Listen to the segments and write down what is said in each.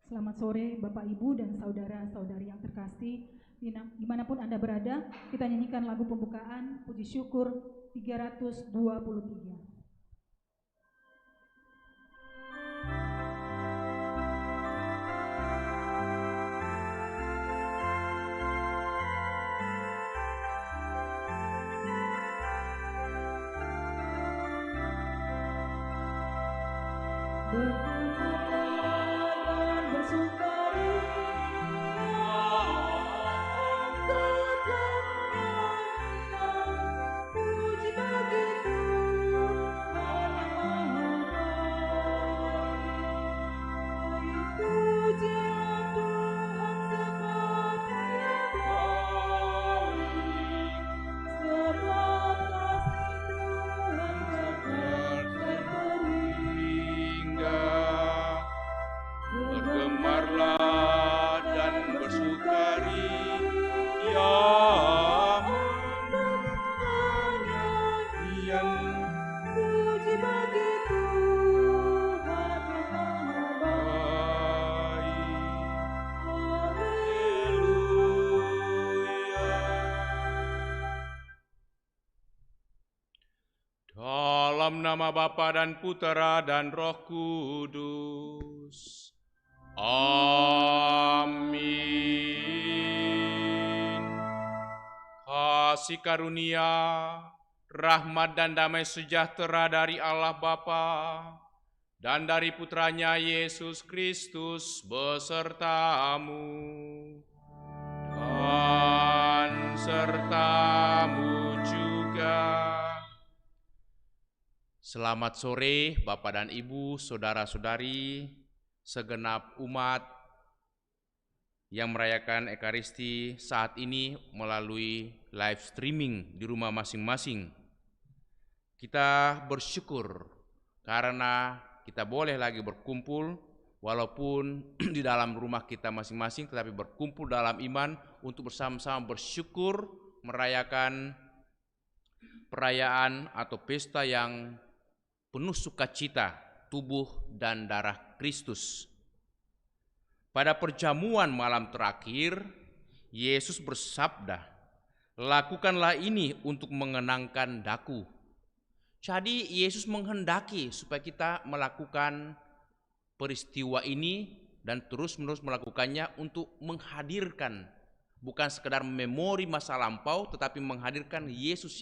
Selamat sore Bapak Ibu dan saudara-saudari yang terkasih, dimanapun Anda berada, kita nyanyikan lagu pembukaan Puji Syukur 323. Dalam nama Bapa dan Putera dan Roh Kudus. Amin. Kasih karunia, rahmat dan damai sejahtera dari Allah Bapa dan dari Putranya Yesus Kristus besertamu dan sertamu juga. Selamat sore Bapak dan Ibu, saudara-saudari, segenap umat yang merayakan Ekaristi saat ini melalui live streaming di rumah masing-masing. Kita bersyukur karena kita boleh lagi berkumpul walaupun di dalam rumah kita masing-masing, tetapi berkumpul dalam iman untuk bersama-sama bersyukur merayakan perayaan atau pesta yang penuh sukacita tubuh dan darah Kristus. Pada perjamuan malam terakhir, Yesus bersabda, "Lakukanlah ini untuk mengenangkan Daku." Jadi Yesus menghendaki supaya kita melakukan peristiwa ini dan terus-menerus melakukannya untuk menghadirkan, bukan sekedar memori masa lampau, tetapi menghadirkan Yesus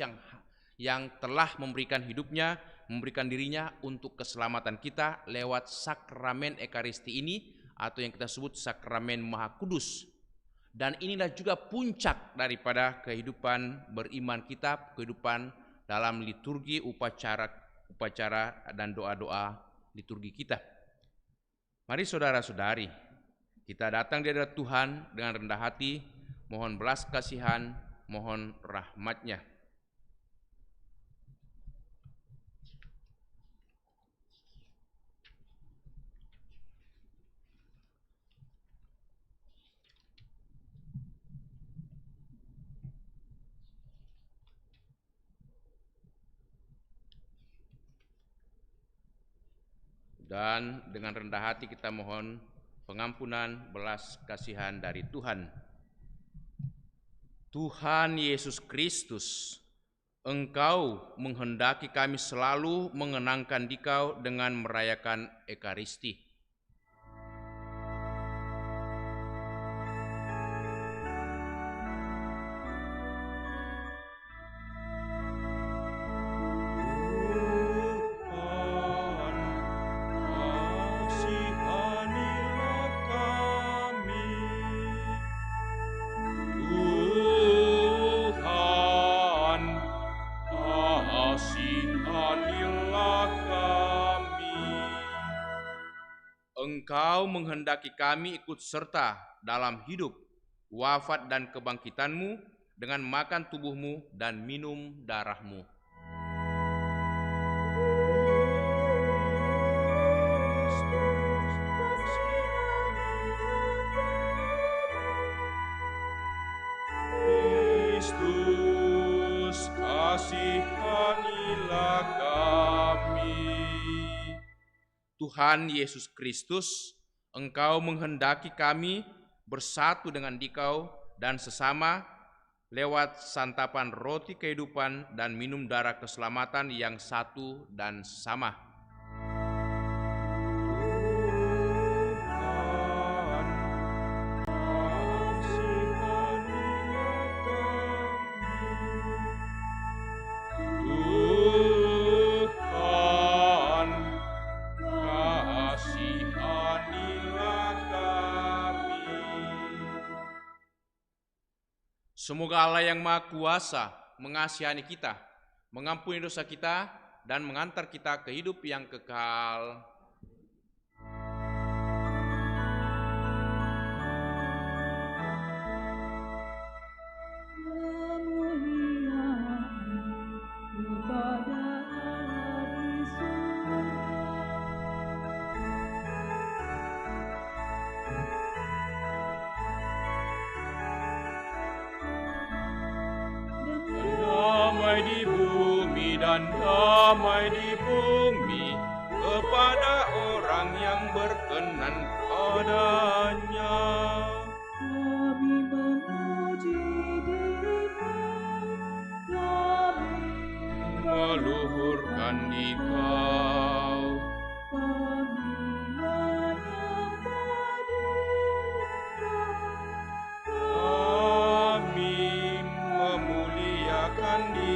yang telah memberikan hidupnya, memberikan dirinya untuk keselamatan kita lewat sakramen Ekaristi ini atau yang kita sebut sakramen Maha Kudus. Dan inilah juga puncak daripada kehidupan beriman kita, kehidupan dalam liturgi, upacara dan doa-doa liturgi kita. Mari saudara-saudari, kita datang di hadirat Tuhan dengan rendah hati, mohon belas kasihan, mohon rahmat-Nya. Dan dengan rendah hati kita mohon pengampunan belas kasihan dari Tuhan. Tuhan Yesus Kristus, Engkau menghendaki kami selalu mengenangkan Dikau dengan merayakan Ekaristi. Engkau menghendaki kami ikut serta dalam hidup, wafat dan kebangkitan-Mu dengan makan tubuh-Mu dan minum darah-Mu. Kristus, kasihanilah kami. Tuhan Yesus Kristus, Engkau menghendaki kami bersatu dengan Dikau dan sesama lewat santapan roti kehidupan dan minum darah keselamatan yang satu dan sama. Semoga Allah yang Maha Kuasa mengasihani kita, mengampuni dosa kita, dan mengantar kita ke hidup yang kekal. Damai di bumi dan damai di bumi kepada orang yang berkenan padanya. Kami memuji Dirimu, kami Meluhurkan Dikau, kami menyembah Dirimu, kami memuliakan Dikau.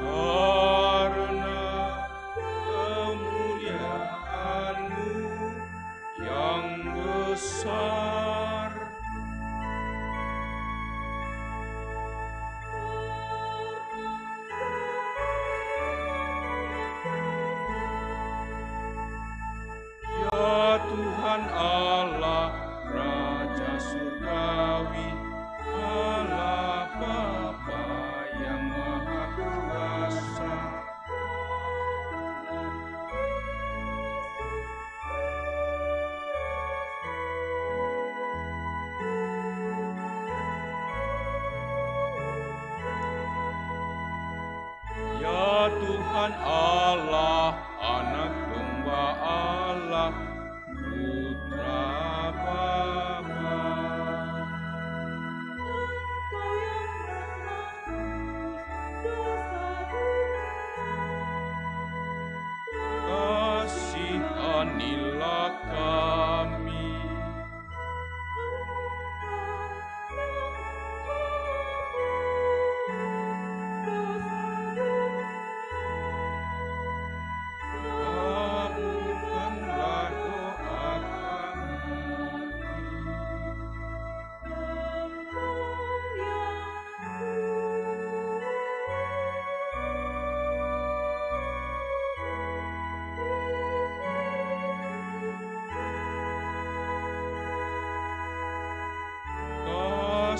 Karena kemuliaan-Mu yang besar, ya Tuhan Allah, Raja Surgawi, Allah Bapa yang Maha Kuasa. Ya Tuhan Allah, Anak Domba Allah, Putra Bapa. Engkau yang menebus dosa dunia, Kasihanilah kami. Kabulkanlah doa kami.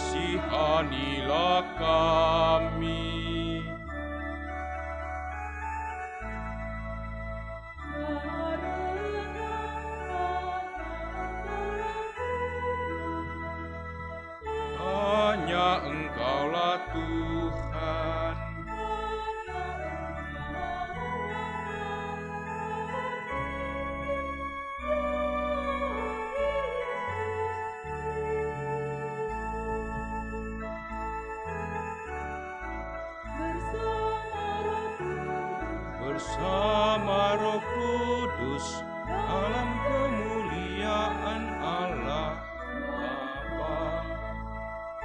Kasihanilah kami. Hanya Engkaulah Tuhan. Bersama Roh Kudus dalam kemuliaan Allah Bapa,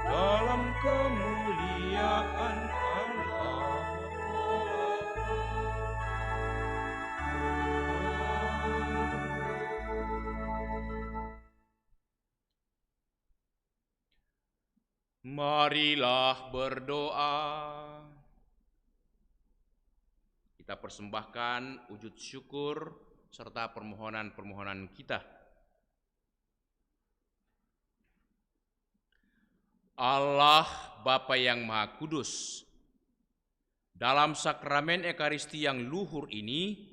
dalam kemuliaan Allah Marilah berdoa. Kita persembahkan wujud syukur serta permohonan-permohonan kita. Allah Bapa yang Maha Kudus. Dalam sakramen Ekaristi yang luhur ini,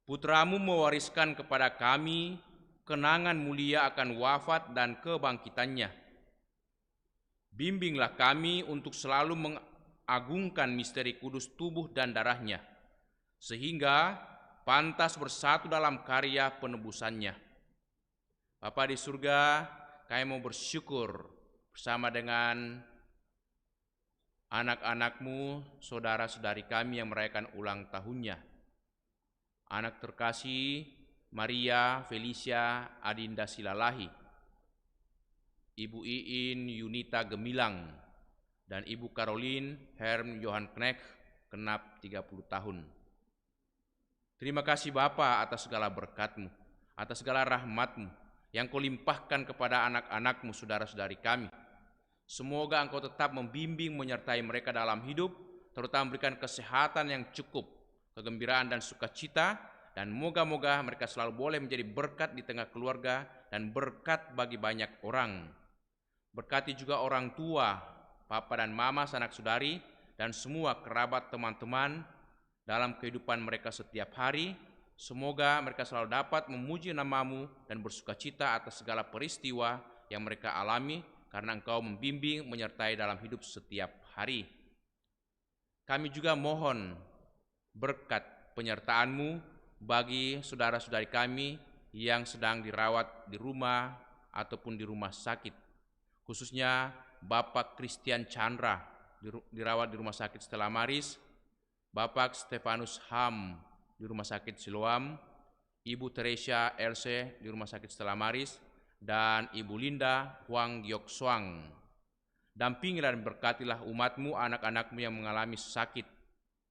Putramu mewariskan kepada kami kenangan mulia akan wafat dan kebangkitannya. Bimbinglah kami untuk selalu mengagungkan misteri kudus tubuh dan darahnya, sehingga pantas bersatu dalam karya penebusannya. Bapa di surga, kami mau bersyukur bersama dengan anak-anakmu, saudara-saudari kami yang merayakan ulang tahunnya. Anak terkasih Maria Felicia Adinda Silalahi, Ibu Iin Yunita Gemilang, dan Ibu Caroline Herm Johan Knecht genap 30 tahun. Terima kasih Bapa atas segala berkat-Mu, atas segala rahmat-Mu yang Kau limpahkan kepada anak-anak-Mu, saudara-saudari kami. Semoga Engkau tetap membimbing menyertai mereka dalam hidup, terutama memberikan kesehatan yang cukup, kegembiraan dan sukacita, dan moga-moga mereka selalu boleh menjadi berkat di tengah keluarga dan berkat bagi banyak orang. Berkati juga orang tua, papa dan mama, sanak saudari, dan semua kerabat teman-teman dalam kehidupan mereka setiap hari. Semoga mereka selalu dapat memuji nama-Mu dan bersukacita atas segala peristiwa yang mereka alami, karena Engkau membimbing menyertai dalam hidup setiap hari. Kami juga mohon berkat penyertaan-Mu bagi saudara-saudari kami yang sedang dirawat di rumah ataupun di rumah sakit. Khususnya Bapak Christian Chandra dirawat di rumah sakit Stella Maris, Bapak Stefanus Ham di rumah sakit Siloam, Ibu Teresia Else di rumah sakit Stella Maris, dan Ibu Linda Huang Giok Suang. Dampingilah dan berkatilah umat-Mu, anak-anak-Mu yang mengalami sakit.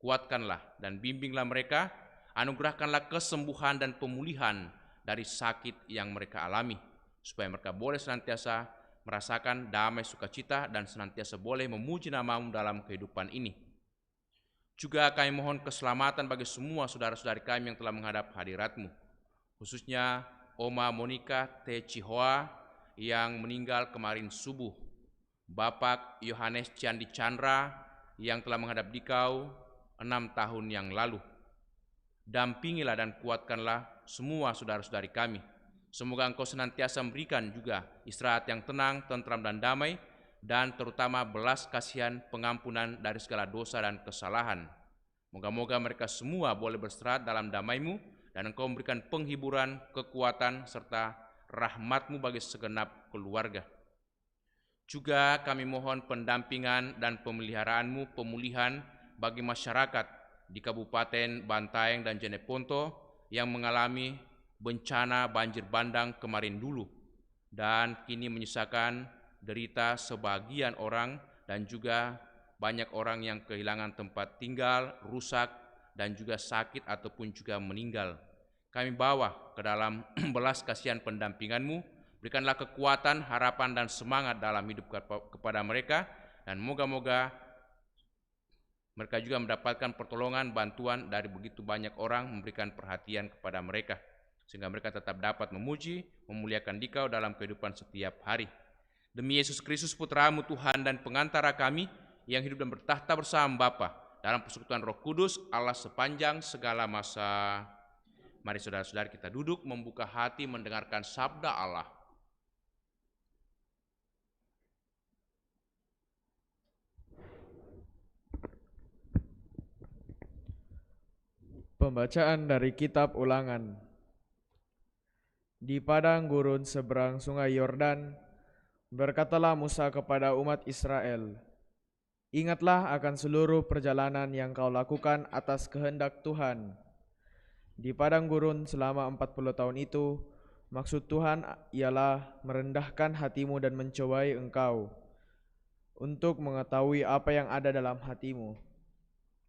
Kuatkanlah dan bimbinglah mereka, anugerahkanlah kesembuhan dan pemulihan dari sakit yang mereka alami, supaya mereka boleh senantiasa merasakan damai sukacita dan senantiasa boleh memuji nama-Mu dalam kehidupan ini. Juga kami mohon keselamatan bagi semua saudara-saudari kami yang telah menghadap hadirat-Mu, khususnya Oma Monica T. Cihoa yang meninggal kemarin subuh, Bapak Yohanes Candi Chandra yang telah menghadap Dikau 6 tahun yang lalu. Dampingilah dan kuatkanlah semua saudara-saudari kami. Semoga Engkau senantiasa memberikan juga istirahat yang tenang, tentram dan damai, dan terutama belas kasihan pengampunan dari segala dosa dan kesalahan. Moga-moga mereka semua boleh beristirahat dalam damai-Mu, dan Engkau memberikan penghiburan, kekuatan, serta rahmat-Mu bagi segenap keluarga. Juga kami mohon pendampingan dan pemeliharaan-Mu pemulihan bagi masyarakat di Kabupaten Bantaeng dan Jeneponto yang mengalami bencana banjir bandang kemarin dulu, dan kini menyisakan derita sebagian orang dan juga banyak orang yang kehilangan tempat tinggal, rusak, dan juga sakit ataupun juga meninggal. Kami bawa ke dalam belas kasihan pendampingan-Mu, berikanlah kekuatan, harapan, dan semangat dalam hidup kepada mereka, dan moga-moga mereka juga mendapatkan pertolongan, bantuan dari begitu banyak orang memberikan perhatian kepada mereka, sehingga mereka tetap dapat memuji, memuliakan Dikau dalam kehidupan setiap hari. Demi Yesus Kristus Putra-Mu Tuhan dan pengantara kami, yang hidup dan bertahta bersama Bapa dalam persekutuan Roh Kudus, Allah sepanjang segala masa. Mari saudara-saudari kita duduk, membuka hati mendengarkan sabda Allah. Pembacaan dari Kitab Ulangan. Di padang gurun seberang sungai Yordan, berkatalah Musa kepada umat Israel, "Ingatlah akan seluruh perjalanan yang kau lakukan atas kehendak Tuhan. Di padang gurun selama 40 tahun itu, maksud Tuhan ialah merendahkan hatimu dan mencobai engkau, untuk mengetahui apa yang ada dalam hatimu,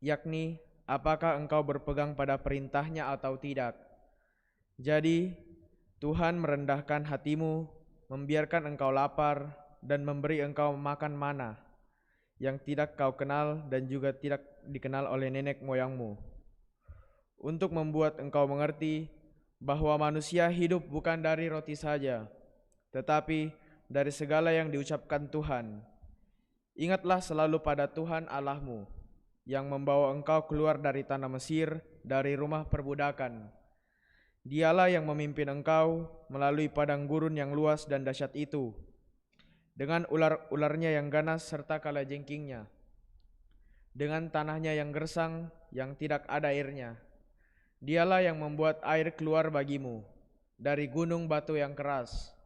yakni apakah engkau berpegang pada perintahnya atau tidak. Jadi Tuhan merendahkan hatimu, membiarkan engkau lapar, dan memberi engkau makan mana, yang tidak kau kenal dan juga tidak dikenal oleh nenek moyangmu, untuk membuat engkau mengerti bahwa manusia hidup bukan dari roti saja, tetapi dari segala yang diucapkan Tuhan. Ingatlah selalu pada Tuhan Allahmu, yang membawa engkau keluar dari tanah Mesir, dari rumah perbudakan. Dialah yang memimpin engkau melalui padang gurun yang luas dan dahsyat itu, dengan ular-ularnya yang ganas serta kalajengkingnya, dengan tanahnya yang gersang, yang tidak ada airnya. Dialah yang membuat air keluar bagimu dari gunung batu yang keras.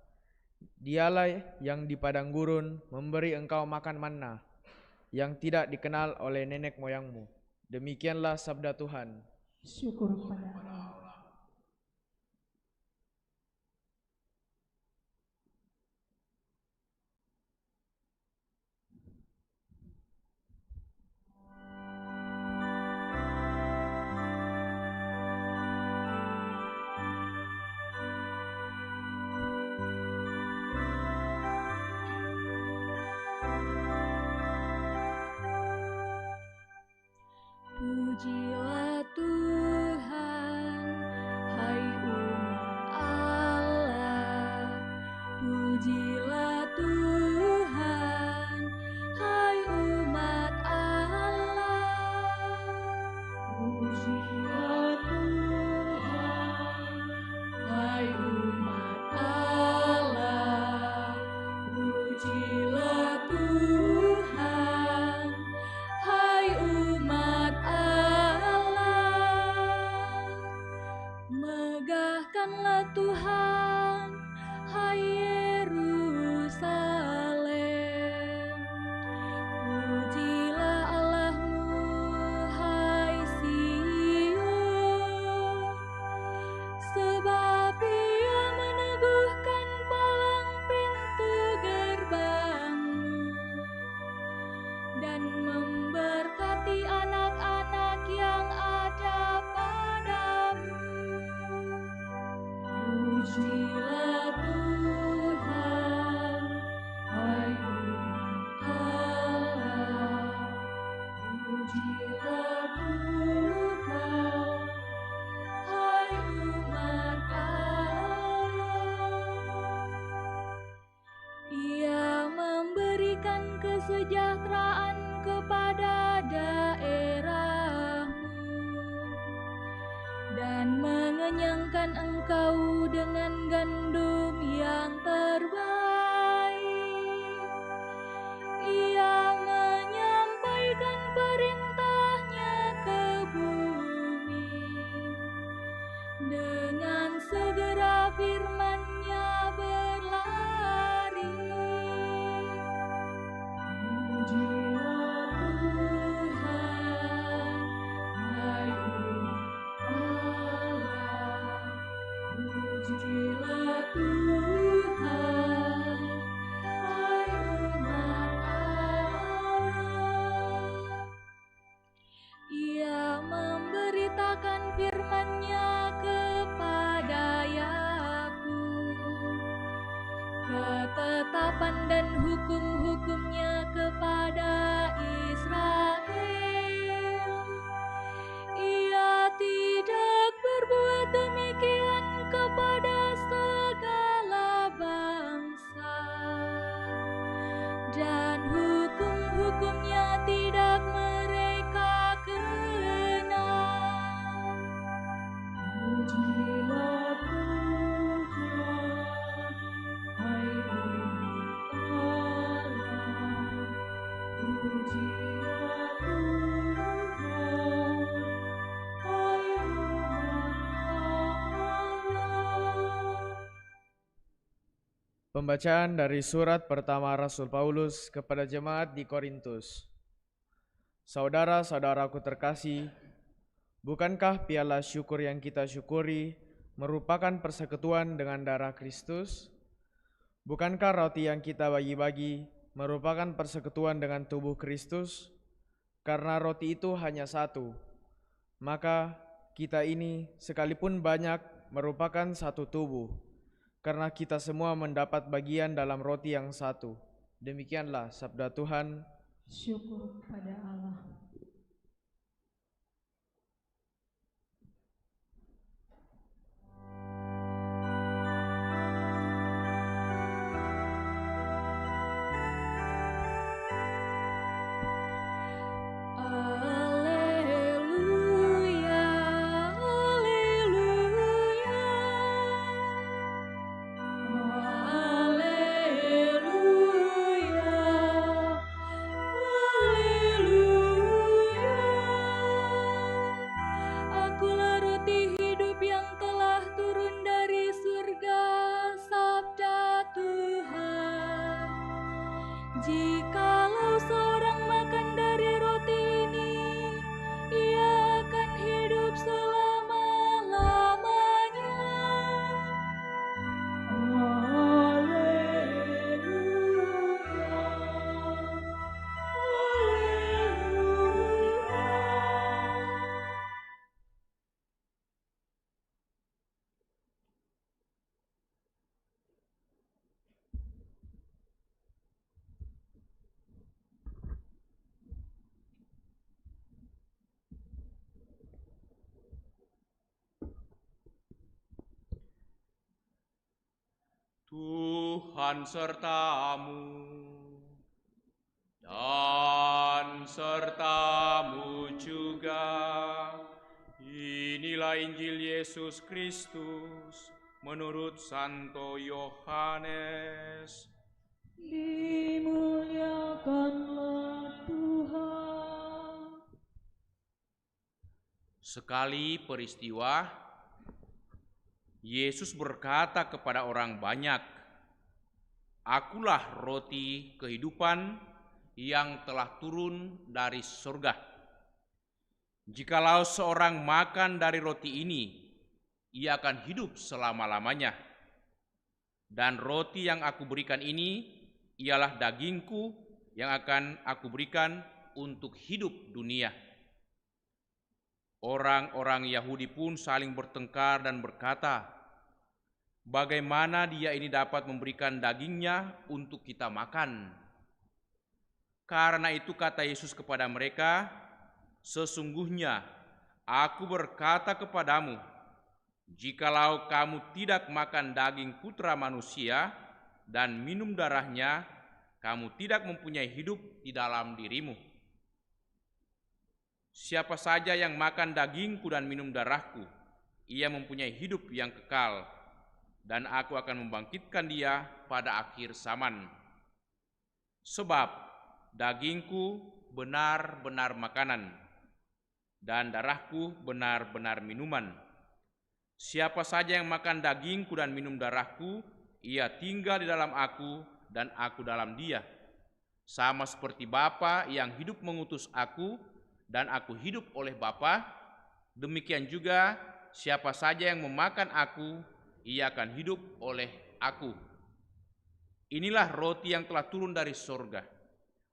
Dialah yang di padang gurun memberi engkau makan manna, yang tidak dikenal oleh nenek moyangmu. Demikianlah sabda Tuhan. Syukur kepada Allah. Pujilah Tuhan, hai umat Allah. Pujilah Tuhan, hai umat Allah. Pujilah Tuhan, hai umat Allah. Pujilah Tuhan, hai umat Allah. Megahkanlah Tuhan, hai Yerusalem. Pujilah Allahmu, hai Sion. Sebab Ia meneguhkan palang pintu gerbangmu dan memberkati anak-anak yang ada padamu. Pujilah Tuhan, hai umat Allah. Pujilah Tuhan, hai umat Allah. Ia memberikan kesejahteraan kepada daerahmu dan mengenyangkan engkau dengan gandum yang terbaik. Ia menyampaikan perintahnya ke bumi, dengan segera firman-Nya berlari. Pujilah Tuhan, hai umat Allah. Pujilah Tuhan, hai umat Allah. Ia memberitakan firman-Nya kepada Yakub, ketetapan dan hukum-hukum-Nya kepada Israel. Ia tidak berbuat demikian kepada segala bangsa, dan hukum-hukum-Nya tidak mereka kenal. Pujilah Tuhan, hai umat Allah. Pujilah Tuhan, hai umat Allah. Pembacaan dari surat pertama Rasul Paulus kepada jemaat di Korintus. Saudara-saudaraku terkasih, bukankah piala syukur yang kita syukuri merupakan persekutuan dengan darah Kristus? Bukankah roti yang kita bagi-bagi merupakan persekutuan dengan tubuh Kristus? Karena roti itu hanya satu, maka kita ini sekalipun banyak merupakan satu tubuh, karena kita semua mendapat bagian dalam roti yang satu. Demikianlah sabda Tuhan. Syukur kepada Allah. dan sertamu juga. Inilah Injil Yesus Kristus menurut Santo Yohanes. Dimuliakanlah Tuhan. Sekali peristiwa, Yesus berkata kepada orang banyak, "Akulah roti kehidupan yang telah turun dari surga. Jikalau seorang makan dari roti ini, ia akan hidup selama-lamanya. Dan roti yang aku berikan ini ialah dagingku yang akan aku berikan untuk hidup dunia." Orang-orang Yahudi pun saling bertengkar dan berkata, "Bagaimana dia ini dapat memberikan dagingnya untuk kita makan?" Karena itu kata Yesus kepada mereka, "Sesungguhnya aku berkata kepadamu, jikalau kamu tidak makan daging Putra Manusia dan minum darahnya, kamu tidak mempunyai hidup di dalam dirimu. Siapa saja yang makan dagingku dan minum darahku, ia mempunyai hidup yang kekal, dan aku akan membangkitkan dia pada akhir zaman. Sebab dagingku benar-benar makanan, dan darahku benar-benar minuman. Siapa saja yang makan dagingku dan minum darahku, ia tinggal di dalam aku dan aku dalam dia. Sama seperti Bapa yang hidup mengutus aku dan aku hidup oleh Bapa, demikian juga siapa saja yang memakan aku, ia akan hidup oleh aku. Inilah roti yang telah turun dari surga,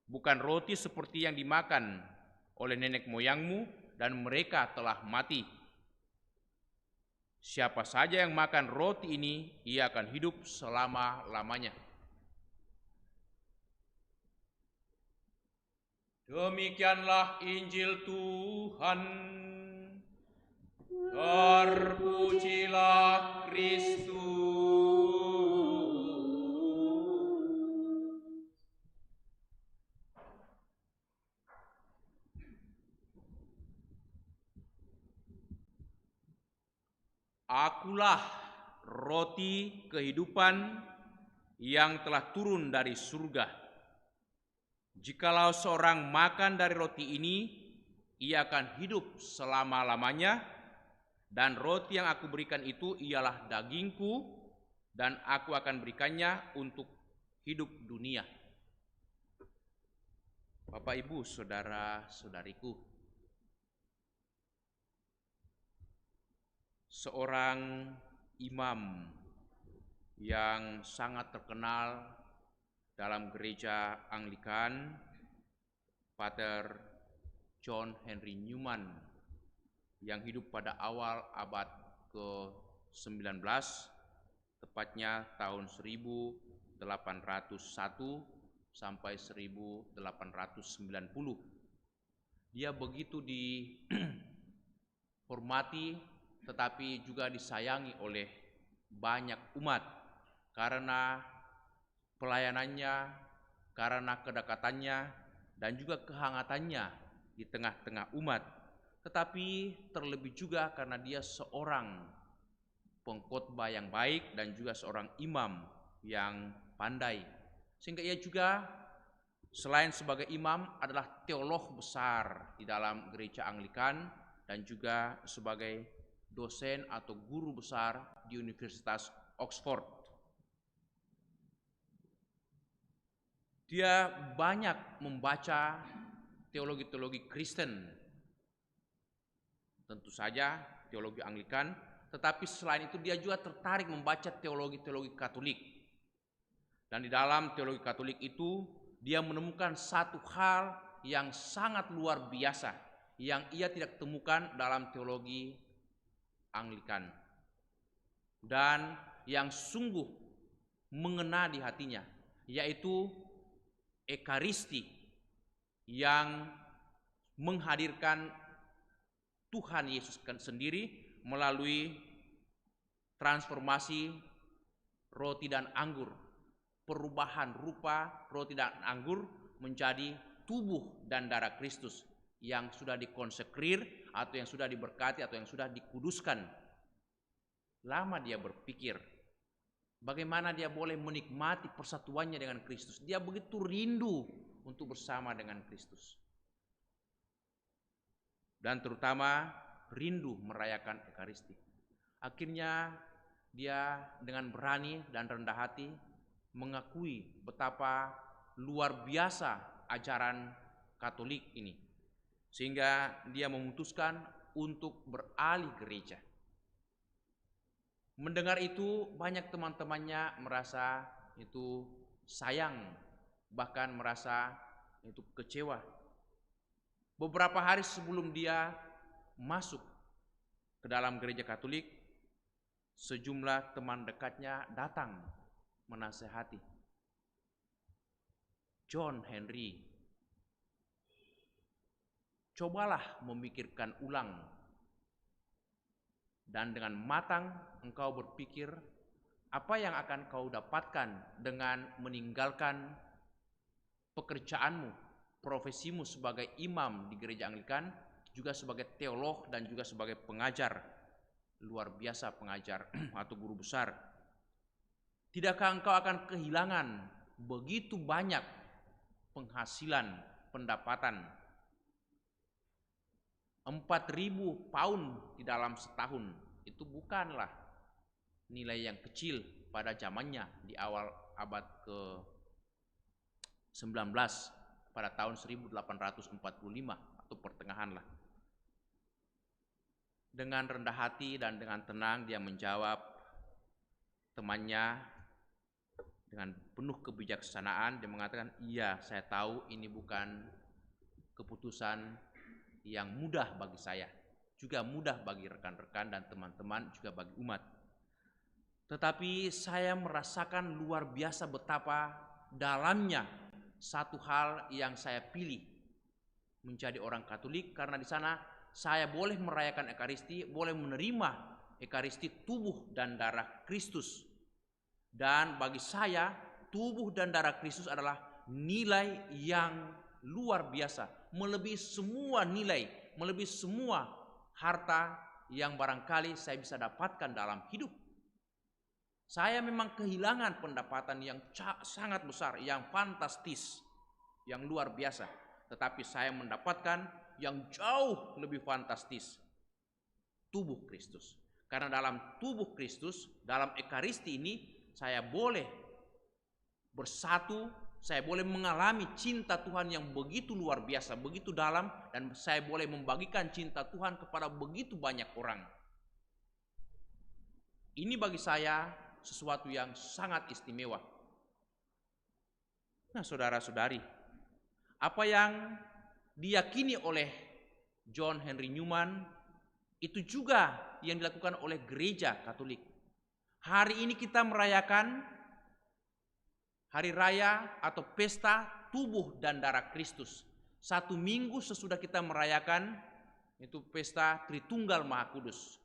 bukan roti seperti yang dimakan oleh nenek moyangmu dan mereka telah mati. Siapa saja yang makan roti ini, ia akan hidup selama-lamanya." Demikianlah Injil Tuhan. Terpujilah Kristus. Akulah roti kehidupan yang telah turun dari surga. Jikalau seorang makan dari roti ini, ia akan hidup selama-lamanya, dan roti yang aku berikan itu ialah dagingku, dan aku akan berikannya untuk hidup dunia. Bapak, Ibu, saudara-saudariku, seorang imam yang sangat terkenal dalam gereja Anglikan, Pater John Henry Newman, yang hidup pada awal abad ke-19, tepatnya tahun 1801 sampai 1890. Dia begitu dihormati tetapi juga disayangi oleh banyak umat karena pelayanannya, karena kedekatannya, dan juga kehangatannya di tengah-tengah umat. Tetapi terlebih juga karena dia seorang pengkhotbah yang baik dan juga seorang imam yang pandai. Sehingga ia juga selain sebagai imam adalah teolog besar di dalam gereja Anglikan dan juga sebagai dosen atau guru besar di Universitas Oxford. Dia banyak membaca teologi-teologi Kristen, tentu saja teologi Anglikan, tetapi selain itu dia juga tertarik membaca teologi-teologi Katolik. Dan di dalam teologi Katolik itu dia menemukan satu hal yang sangat luar biasa yang ia tidak temukan dalam teologi Anglikan dan yang sungguh mengena di hatinya, yaitu Ekaristi yang menghadirkan Tuhan Yesus sendiri melalui transformasi roti dan anggur perubahan rupa roti dan anggur menjadi tubuh dan darah Kristus yang sudah dikonsekrir atau yang sudah diberkati atau yang sudah dikuduskan. Lama dia berpikir bagaimana dia boleh menikmati persatuannya dengan Kristus. Dia begitu rindu untuk bersama dengan Kristus. Dan terutama rindu merayakan Ekaristi. Akhirnya dia dengan berani dan rendah hati mengakui betapa luar biasa ajaran Katolik ini. Sehingga dia memutuskan untuk beralih gereja. Mendengar itu banyak teman-temannya merasa itu sayang, bahkan merasa itu kecewa. Beberapa hari sebelum dia masuk ke dalam gereja Katolik, sejumlah teman dekatnya datang menasehati. John Henry, cobalah memikirkan ulang dan dengan matang engkau berpikir apa yang akan kau dapatkan dengan meninggalkan pekerjaanmu, profesimu sebagai imam di gereja Anglikan, juga sebagai teolog dan juga sebagai pengajar, luar biasa pengajar atau guru besar. Tidakkah engkau akan kehilangan begitu banyak penghasilan, pendapatan? 4.000 pound di dalam setahun itu bukanlah nilai yang kecil pada zamannya di awal abad ke-19 pada tahun 1845 atau pertengahan lah. Dengan rendah hati dan dengan tenang dia menjawab temannya dengan penuh kebijaksanaan. Dia mengatakan, iya saya tahu ini bukan keputusan yang mudah bagi saya, juga mudah bagi rekan-rekan dan teman-teman, juga bagi umat. Tetapi saya merasakan luar biasa betapa dalamnya satu hal yang saya pilih menjadi orang Katolik, karena di sana saya boleh merayakan Ekaristi, boleh menerima Ekaristi tubuh dan darah Kristus. Dan bagi saya tubuh dan darah Kristus adalah nilai yang luar biasa, melebihi semua nilai, melebihi semua harta yang barangkali saya bisa dapatkan dalam hidup. Saya memang kehilangan pendapatan yang sangat besar, yang fantastis, yang luar biasa. Tetapi saya mendapatkan yang jauh lebih fantastis, tubuh Kristus. Karena dalam tubuh Kristus, dalam Ekaristi ini, saya boleh bersatu, saya boleh mengalami cinta Tuhan yang begitu luar biasa, begitu dalam, dan saya boleh membagikan cinta Tuhan kepada begitu banyak orang. Ini bagi saya sesuatu yang sangat istimewa. Nah, saudara-saudari, apa yang diyakini oleh John Henry Newman itu juga yang dilakukan oleh gereja Katolik. Hari ini kita merayakan hari raya atau pesta tubuh dan darah Kristus. 1 minggu sesudah kita merayakan itu pesta Tritunggal Maha Kudus.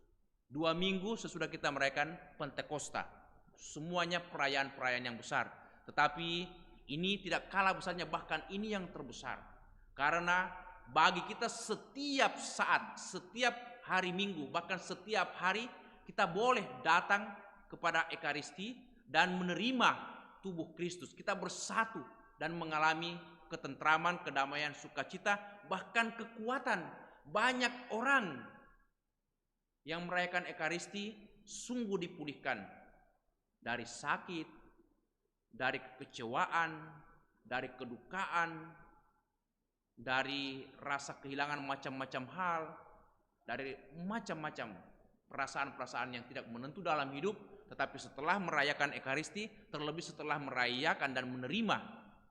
2 minggu sesudah kita merayakan Pentakosta. Semuanya perayaan-perayaan yang besar. Tetapi ini tidak kalah besarnya, bahkan ini yang terbesar. Karena bagi kita setiap saat, setiap hari Minggu, bahkan setiap hari kita boleh datang kepada Ekaristi dan menerima tubuh Kristus. Kita bersatu dan mengalami ketentraman, kedamaian, sukacita, bahkan kekuatan. Banyak orang yang merayakan Ekaristi sungguh dipulihkan dari sakit, dari kekecewaan, dari kedukaan, dari rasa kehilangan macam-macam hal, dari macam-macam perasaan-perasaan yang tidak menentu dalam hidup. Tetapi setelah merayakan Ekaristi, terlebih setelah merayakan dan menerima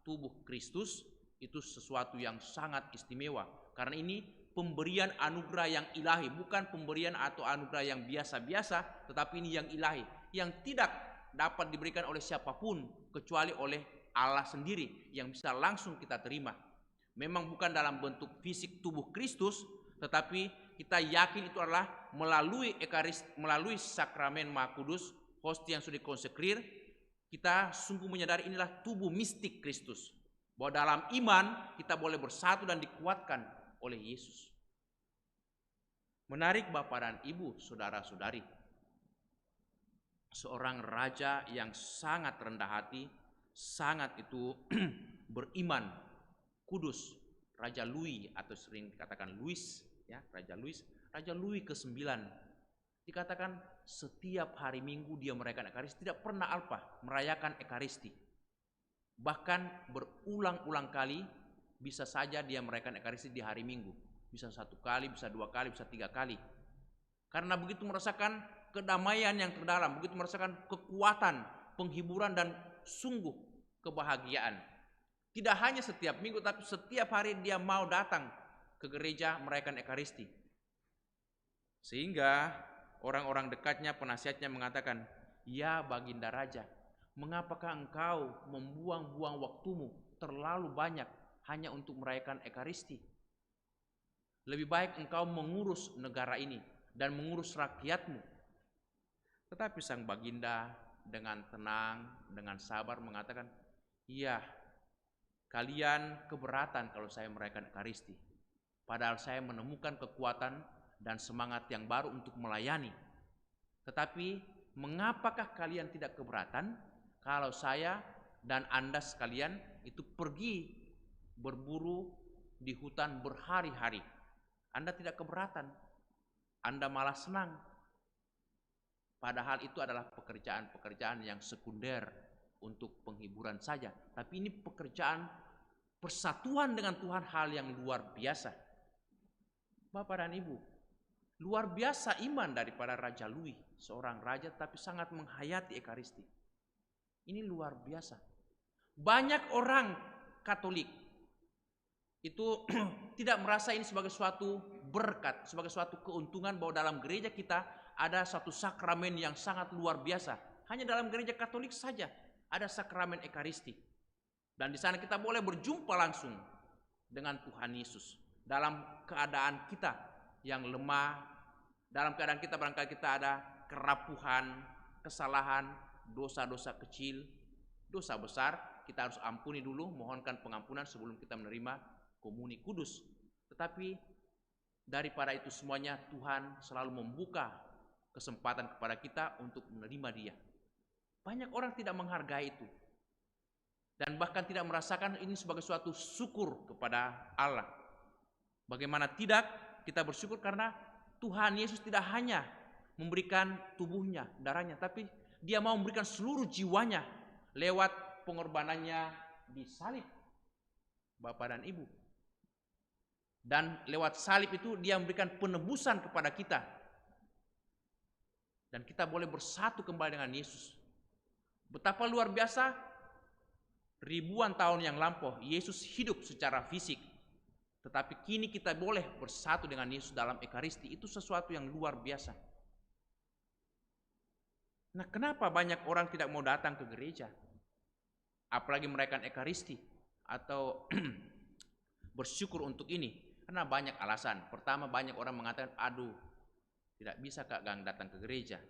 tubuh Kristus, itu sesuatu yang sangat istimewa. Karena ini pemberian anugerah yang ilahi, bukan pemberian atau anugerah yang biasa-biasa, tetapi ini yang ilahi, yang tidak dapat diberikan oleh siapapun kecuali oleh Allah sendiri, yang bisa langsung kita terima. Memang bukan dalam bentuk fisik tubuh Kristus, tetapi kita yakin itu adalah melalui Ekaristi, melalui sakramen Maha Kudus, hosti yang sudah dikonsekrir, kita sungguh menyadari inilah tubuh mistik Kristus. Bahwa dalam iman kita boleh bersatu dan dikuatkan oleh Yesus. Menarik Bapak dan Ibu, saudara-saudari. Seorang raja yang sangat rendah hati, sangat itu beriman, kudus. Raja Louis atau sering dikatakan Louis, ya, Raja Louis ke-9. Dikatakan setiap hari Minggu dia merayakan Ekaristi, tidak pernah alpa merayakan Ekaristi. Bahkan berulang-ulang kali bisa saja dia merayakan Ekaristi di hari Minggu. Bisa 1 kali, bisa 2 kali, bisa 3 kali. Karena begitu merasakan kedamaian yang terdalam, begitu merasakan kekuatan, penghiburan dan sungguh kebahagiaan. Tidak hanya setiap minggu, tapi setiap hari dia mau datang ke gereja merayakan Ekaristi. Sehingga orang-orang dekatnya, penasihatnya mengatakan, "Ya Baginda Raja, mengapakah engkau membuang-buang waktumu terlalu banyak hanya untuk merayakan Ekaristi? Lebih baik engkau mengurus negara ini dan mengurus rakyatmu." Tetapi sang Baginda dengan tenang, dengan sabar mengatakan, "Iya, kalian keberatan kalau saya merayakan Ekaristi. Padahal saya menemukan kekuatan dan semangat yang baru untuk melayani. Tetapi mengapakah kalian tidak keberatan kalau saya dan Anda sekalian itu pergi berburu di hutan berhari-hari? Anda tidak keberatan, Anda malah senang. Padahal itu adalah pekerjaan-pekerjaan yang sekunder untuk penghiburan saja. Tapi ini pekerjaan persatuan dengan Tuhan, hal yang luar biasa." Bapak dan Ibu, luar biasa iman daripada Raja Louis, seorang raja tapi sangat menghayati Ekaristi. Ini luar biasa. Banyak orang Katolik itu tidak merasa ini sebagai suatu berkat, sebagai suatu keuntungan bahwa dalam gereja kita ada satu sakramen yang sangat luar biasa. Hanya dalam gereja Katolik saja ada sakramen Ekaristi. Dan di sana kita boleh berjumpa langsung dengan Tuhan Yesus. Dalam keadaan kita yang lemah, dalam keadaan kita barangkali kita ada kerapuhan, kesalahan, dosa-dosa kecil, dosa besar, kita harus ampuni dulu, mohonkan pengampunan sebelum kita menerima komuni kudus. Tetapi daripada itu semuanya, Tuhan selalu membuka kesempatan kepada kita untuk menerima Dia. Banyak orang tidak menghargai itu dan bahkan tidak merasakan ini sebagai suatu syukur kepada Allah. Bagaimana tidak, kita bersyukur karena Tuhan Yesus tidak hanya memberikan tubuhnya, darahnya, tapi Dia mau memberikan seluruh jiwanya lewat pengorbanannya di salib, Bapak dan Ibu. Dan lewat salib itu Dia memberikan penebusan kepada kita. Dan kita boleh bersatu kembali dengan Yesus. Betapa luar biasa, ribuan tahun yang lampau Yesus hidup secara fisik. Tetapi kini kita boleh bersatu dengan Yesus dalam Ekaristi. Itu sesuatu yang luar biasa. Nah, kenapa banyak orang tidak mau datang ke gereja? Apalagi merayakan Ekaristi atau bersyukur untuk ini. Karena banyak alasan. Pertama, banyak orang mengatakan, "Aduh, tidak bisa Kak Gang datang ke gereja.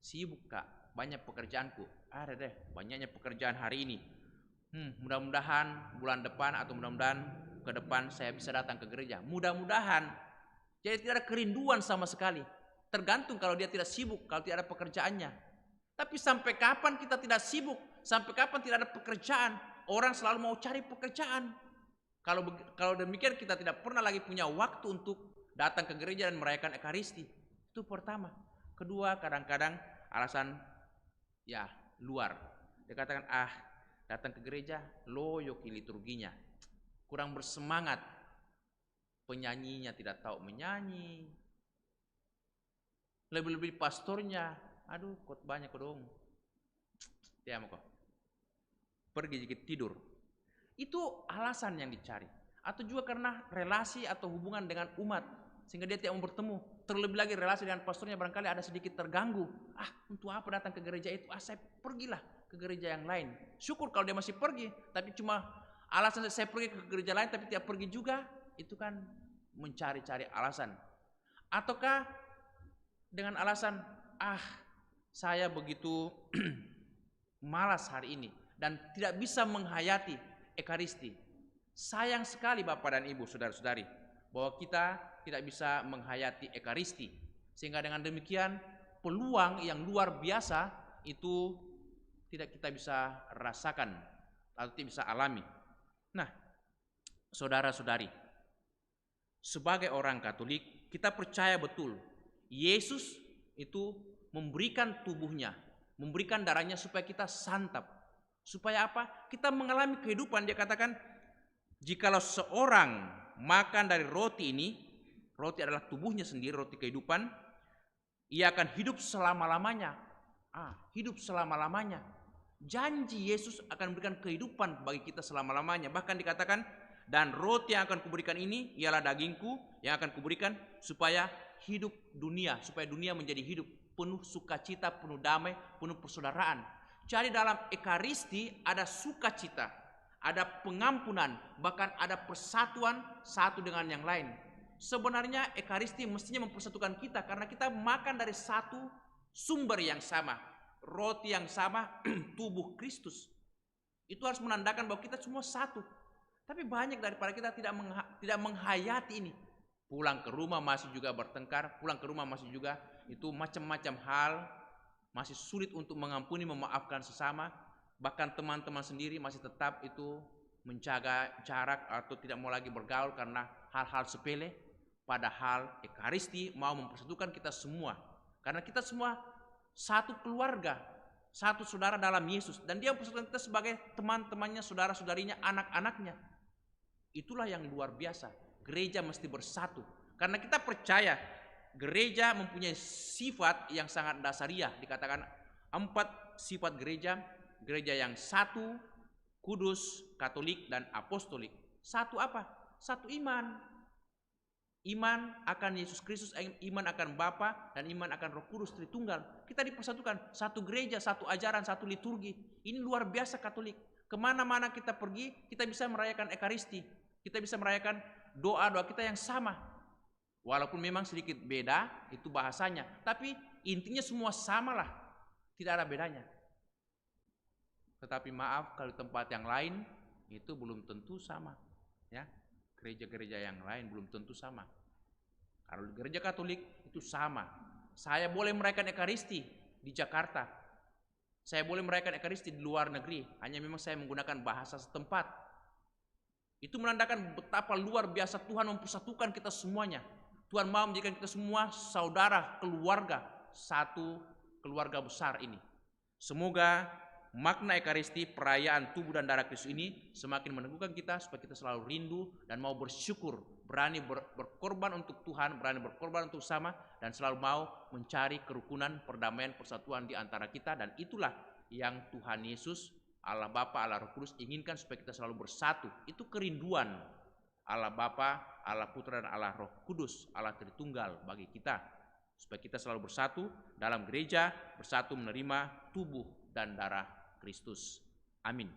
Sibuk Kak, banyak pekerjaanku." Ada deh, banyaknya pekerjaan hari ini. Mudah-mudahan bulan depan atau mudah-mudahan ke depan saya bisa datang ke gereja. Mudah-mudahan. Jadi tidak ada kerinduan sama sekali. Tergantung kalau dia tidak sibuk, kalau tidak ada pekerjaannya. Tapi sampai kapan kita tidak sibuk? Sampai kapan tidak ada pekerjaan? Orang selalu mau cari pekerjaan. Kalau demikian kita tidak pernah lagi punya waktu untuk datang ke gereja dan merayakan Ekaristi. Itu pertama. Kedua, kadang-kadang alasan ya luar. Dia katakan, datang ke gereja loyo liturginya, kurang bersemangat, penyanyinya tidak tahu menyanyi, lebih-lebih pastornya, aduh khotbahnya kodong, dia mau kok pergi sedikit tidur. Itu alasan yang dicari. Atau juga karena relasi atau hubungan dengan umat, sehingga dia tidak mau bertemu. Terlebih lagi relasi dengan pastornya barangkali ada sedikit terganggu. Untuk apa datang ke gereja itu? Saya pergilah ke gereja yang lain. Syukur kalau dia masih pergi, tapi cuma alasan saya pergi ke gereja lain tapi tidak pergi juga, itu kan mencari-cari alasan. Ataukah dengan alasan, saya begitu malas hari ini dan tidak bisa menghayati Ekaristi. Sayang sekali Bapak dan Ibu, saudara-saudari, bahwa kita tidak bisa menghayati Ekaristi. Sehingga dengan demikian peluang yang luar biasa itu tidak kita bisa rasakan atau tidak bisa alami. Nah, saudara-saudari, sebagai orang Katolik kita percaya betul Yesus itu memberikan tubuhnya, memberikan darahnya supaya kita santap. Supaya apa? Kita mengalami kehidupan. Dia katakan, jikalau seorang makan dari roti ini, roti adalah tubuhnya sendiri, roti kehidupan, ia akan hidup selama-lamanya. Hidup selama-lamanya. Janji Yesus akan memberikan kehidupan bagi kita selama-lamanya. Bahkan dikatakan, dan roti yang akan kuberikan ini ialah dagingku yang akan kuberikan supaya hidup dunia, supaya dunia menjadi hidup penuh sukacita, penuh damai, penuh persaudaraan. Jadi dalam Ekaristi ada sukacita, ada pengampunan, bahkan ada persatuan satu dengan yang lain. Sebenarnya Ekaristi mestinya mempersatukan kita karena kita makan dari satu sumber yang sama, roti yang sama, tubuh Kristus. Itu harus menandakan bahwa kita semua satu. Tapi banyak daripada kita tidak menghayati ini. Pulang ke rumah masih juga bertengkar, pulang ke rumah masih juga itu macam-macam hal, masih sulit untuk mengampuni, memaafkan sesama. Bahkan teman-teman sendiri masih tetap itu menjaga jarak atau tidak mau lagi bergaul karena hal-hal sepele. Padahal Ekaristi mau mempersatukan kita semua. Karena kita semua satu keluarga, satu saudara dalam Yesus. Dan dia mempersatukan kita sebagai teman-temannya, saudara-saudarinya, anak-anaknya. Itulah yang luar biasa. Gereja mesti bersatu. Karena kita percaya gereja mempunyai sifat yang sangat dasariah. Dikatakan 4 sifat gereja. Gereja yang satu, kudus, katolik, dan apostolik. Satu apa? Satu iman. Iman akan Yesus Kristus, iman akan Bapa, dan iman akan Roh Kudus Tritunggal. Kita dipersatukan. Satu gereja, satu ajaran, satu liturgi. Ini luar biasa Katolik. Kemana-mana kita pergi, kita bisa merayakan Ekaristi. Kita bisa merayakan doa-doa kita yang sama. Walaupun memang sedikit beda itu bahasanya, tapi intinya semua samalah. Tidak ada bedanya. Tetapi maaf, kalau tempat yang lain itu belum tentu sama. Ya, gereja-gereja yang lain belum tentu sama. Kalau di gereja Katolik itu sama. Saya boleh merayakan Ekaristi di Jakarta. Saya boleh merayakan Ekaristi di luar negeri. Hanya memang saya menggunakan bahasa setempat. Itu menandakan betapa luar biasa Tuhan mempersatukan kita semuanya. Tuhan mau menjadikan kita semua saudara, keluarga, satu keluarga besar ini. Semoga makna Ekaristi, perayaan tubuh dan darah Kristus ini semakin meneguhkan kita supaya kita selalu rindu dan mau bersyukur, berani berkorban untuk Tuhan, berani berkorban untuk sama, dan selalu mau mencari kerukunan, perdamaian, persatuan di antara kita. Dan itulah yang Tuhan Yesus, Allah Bapa, Allah Roh Kudus inginkan supaya kita selalu bersatu. Itu kerinduan Allah Bapa, Allah Putra, dan Allah Roh Kudus, Allah Tritunggal bagi kita. Supaya kita selalu bersatu dalam gereja, bersatu menerima tubuh dan darah Kristus. Amin.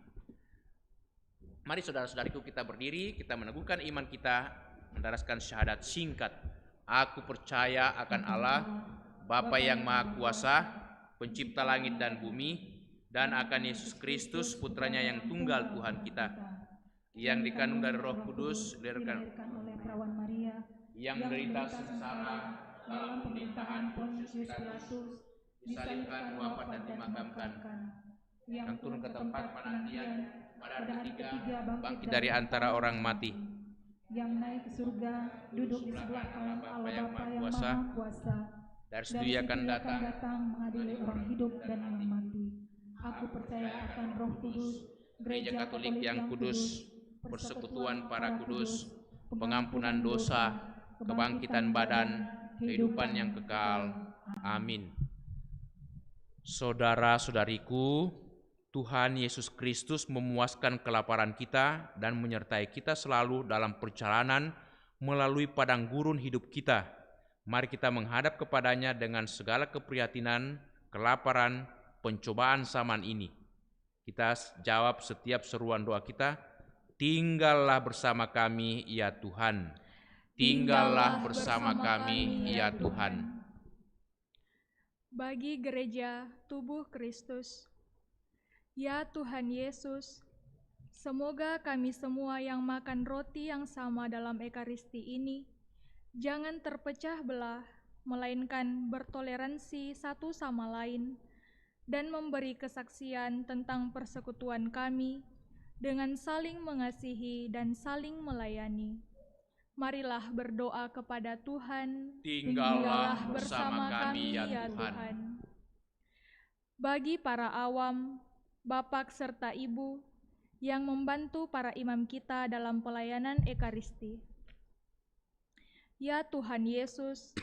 Mari saudara-saudariku kita berdiri, kita meneguhkan iman kita, mendaraskan syahadat singkat. Aku percaya akan Allah, Bapa yang Maha Kuasa, pencipta langit dan bumi, dan akan Yesus Kristus, putranya yang tunggal Tuhan kita, yang dikandung dari Roh Kudus, dilahirkan oleh perawan Maria, yang menderita sengsara dalam pemerintahan Pontius Pilatus, disalibkan, wafat dan dimakamkan, yang turun ke tempat penantian, pada hari ketiga bangkit dari antara orang mati, yang naik ke surga, duduk di sebelah kanan Allah Bapa yang Maha Kuasa. dari situ ia akan datang mengadili orang hidup dan yang mati. Aku percaya akan Roh Kudus, gereja Katolik yang kudus, persekutuan para kudus, pengampunan dosa, kebangkitan badan, kehidupan yang kekal. Amin. Saudara-saudariku, Tuhan Yesus Kristus memuaskan kelaparan kita dan menyertai kita selalu dalam perjalanan melalui padang gurun hidup kita. Mari kita menghadap kepadanya dengan segala keprihatinan, kelaparan, pencobaan zaman ini. Kita jawab setiap seruan doa kita, tinggallah bersama kami ya Tuhan. Tinggallah bersama kami ya Tuhan. Bagi gereja tubuh Kristus, Ya Tuhan Yesus, semoga kami semua yang makan roti yang sama dalam Ekaristi ini jangan terpecah belah, melainkan bertoleransi satu sama lain dan memberi kesaksian tentang persekutuan kami dengan saling mengasihi dan saling melayani. Marilah berdoa kepada Tuhan. Tinggallah bersama kami ya Tuhan. Bagi para awam, bapak serta ibu yang membantu para imam kita dalam pelayanan Ekaristi. Ya Tuhan Yesus,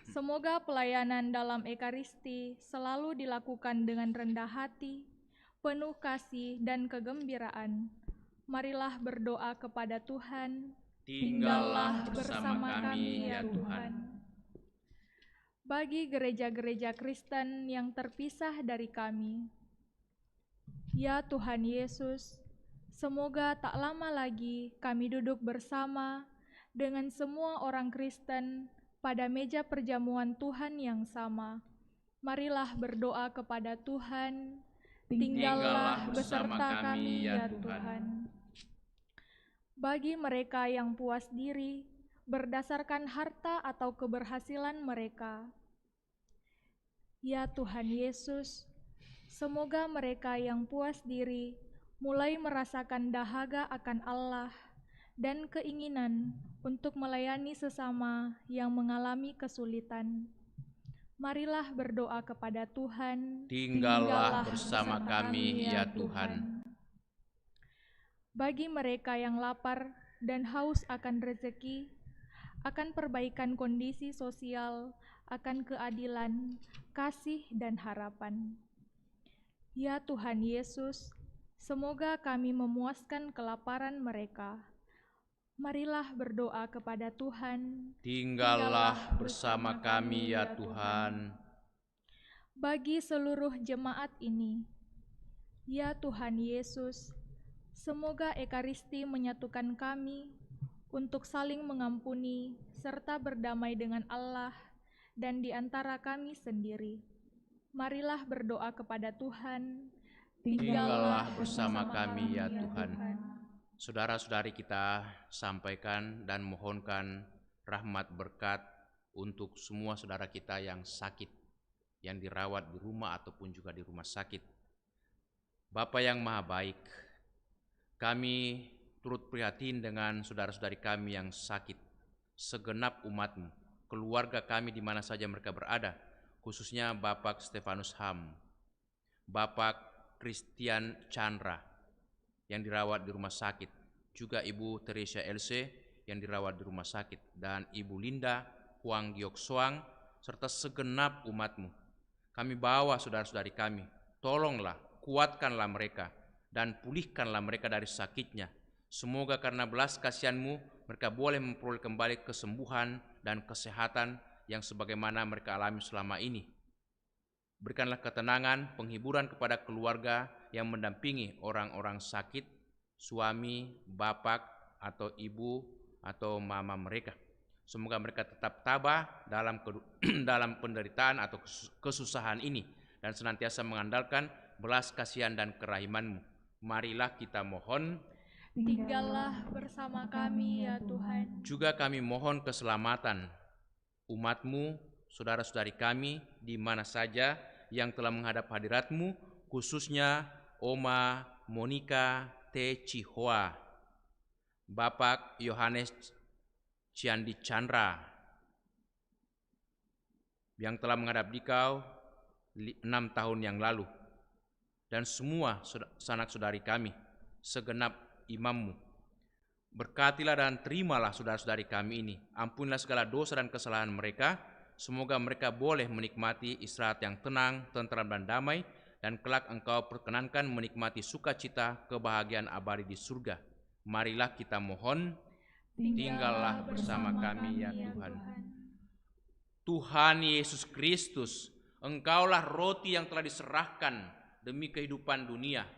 semoga pelayanan dalam Ekaristi selalu dilakukan dengan rendah hati, penuh kasih dan kegembiraan. Marilah berdoa kepada Tuhan. Tinggallah bersama kami ya Tuhan. Bagi gereja-gereja Kristen yang terpisah dari kami, ya Tuhan Yesus, semoga tak lama lagi kami duduk bersama dengan semua orang Kristen pada meja perjamuan Tuhan yang sama. Marilah berdoa kepada Tuhan. Tinggallah beserta kami ya Tuhan. Bagi mereka yang puas diri berdasarkan harta atau keberhasilan mereka, ya Tuhan Yesus, semoga mereka yang puas diri mulai merasakan dahaga akan Allah dan keinginan untuk melayani sesama yang mengalami kesulitan. Marilah berdoa kepada Tuhan. Tinggallah bersama kami ya Tuhan. Bagi mereka yang lapar dan haus akan rezeki, akan perbaikan kondisi sosial, akan keadilan, kasih dan harapan. Ya Tuhan Yesus, semoga kami memuaskan kelaparan mereka. Marilah berdoa kepada Tuhan. Tinggallah bersama kami ya Tuhan. Bagi seluruh jemaat ini, ya Tuhan Yesus, semoga Ekaristi menyatukan kami untuk saling mengampuni serta berdamai dengan Allah dan di antara kami sendiri. Marilah berdoa kepada Tuhan. Tinggallah bersama kami ya Tuhan. Saudara-saudari kita sampaikan dan mohonkan rahmat berkat untuk semua saudara kita yang sakit, yang dirawat di rumah ataupun juga di rumah sakit. Bapa yang Maha Baik, kami turut prihatin dengan saudara-saudari kami yang sakit, segenap umat-Mu, keluarga kami di mana saja mereka berada, khususnya Bapak Stefanus Ham, Bapak Christian Chandra yang dirawat di rumah sakit, juga Ibu Teresia LC yang dirawat di rumah sakit, dan Ibu Linda Huang Giok Soang, serta segenap umat-Mu. Kami bawa saudara-saudari kami, tolonglah, kuatkanlah mereka, dan pulihkanlah mereka dari sakitnya. Semoga karena belas kasihan-Mu, mereka boleh memperoleh kembali kesembuhan dan kesehatan yang sebagaimana mereka alami selama ini. Berikanlah ketenangan, penghiburan kepada keluarga yang mendampingi orang-orang sakit, suami, bapak, atau ibu, atau mama mereka. Semoga mereka tetap tabah dalam penderitaan atau kesusahan ini, dan senantiasa mengandalkan belas kasihan dan kerahiman-Mu. Marilah kita mohon. Tinggallah bersama kami ya Tuhan. Juga kami mohon keselamatan umat-Mu, saudara-saudari kami di mana saja yang telah menghadap hadirat-Mu, khususnya Oma Monica T. Chihoa, Bapak Yohanes Ciandi Chandra yang telah menghadap Dikau 6 tahun yang lalu, dan semua sanak saudari kami, segenap imam-Mu. Berkatilah dan terimalah saudara-saudari kami ini. Ampunilah segala dosa dan kesalahan mereka. Semoga mereka boleh menikmati istirahat yang tenang, tentram dan damai, dan kelak Engkau perkenankan menikmati sukacita kebahagiaan abadi di surga. Marilah kita mohon. Tinggallah bersama kami ya Tuhan. Tuhan Yesus Kristus, Engkaulah roti yang telah diserahkan demi kehidupan dunia.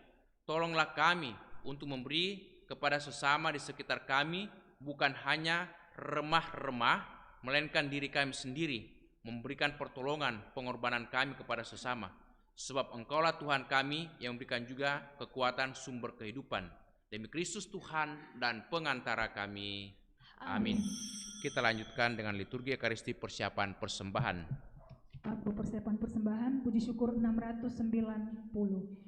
Tolonglah kami untuk memberi kepada sesama di sekitar kami, bukan hanya remah-remah, melainkan diri kami sendiri, memberikan pertolongan, pengorbanan kami kepada sesama. Sebab Engkaulah Tuhan kami yang memberikan juga kekuatan sumber kehidupan. Demi Kristus Tuhan dan pengantara kami. Amin. Kita lanjutkan dengan liturgi Ekaristi persiapan persembahan. Aku persiapan persembahan puji syukur 690.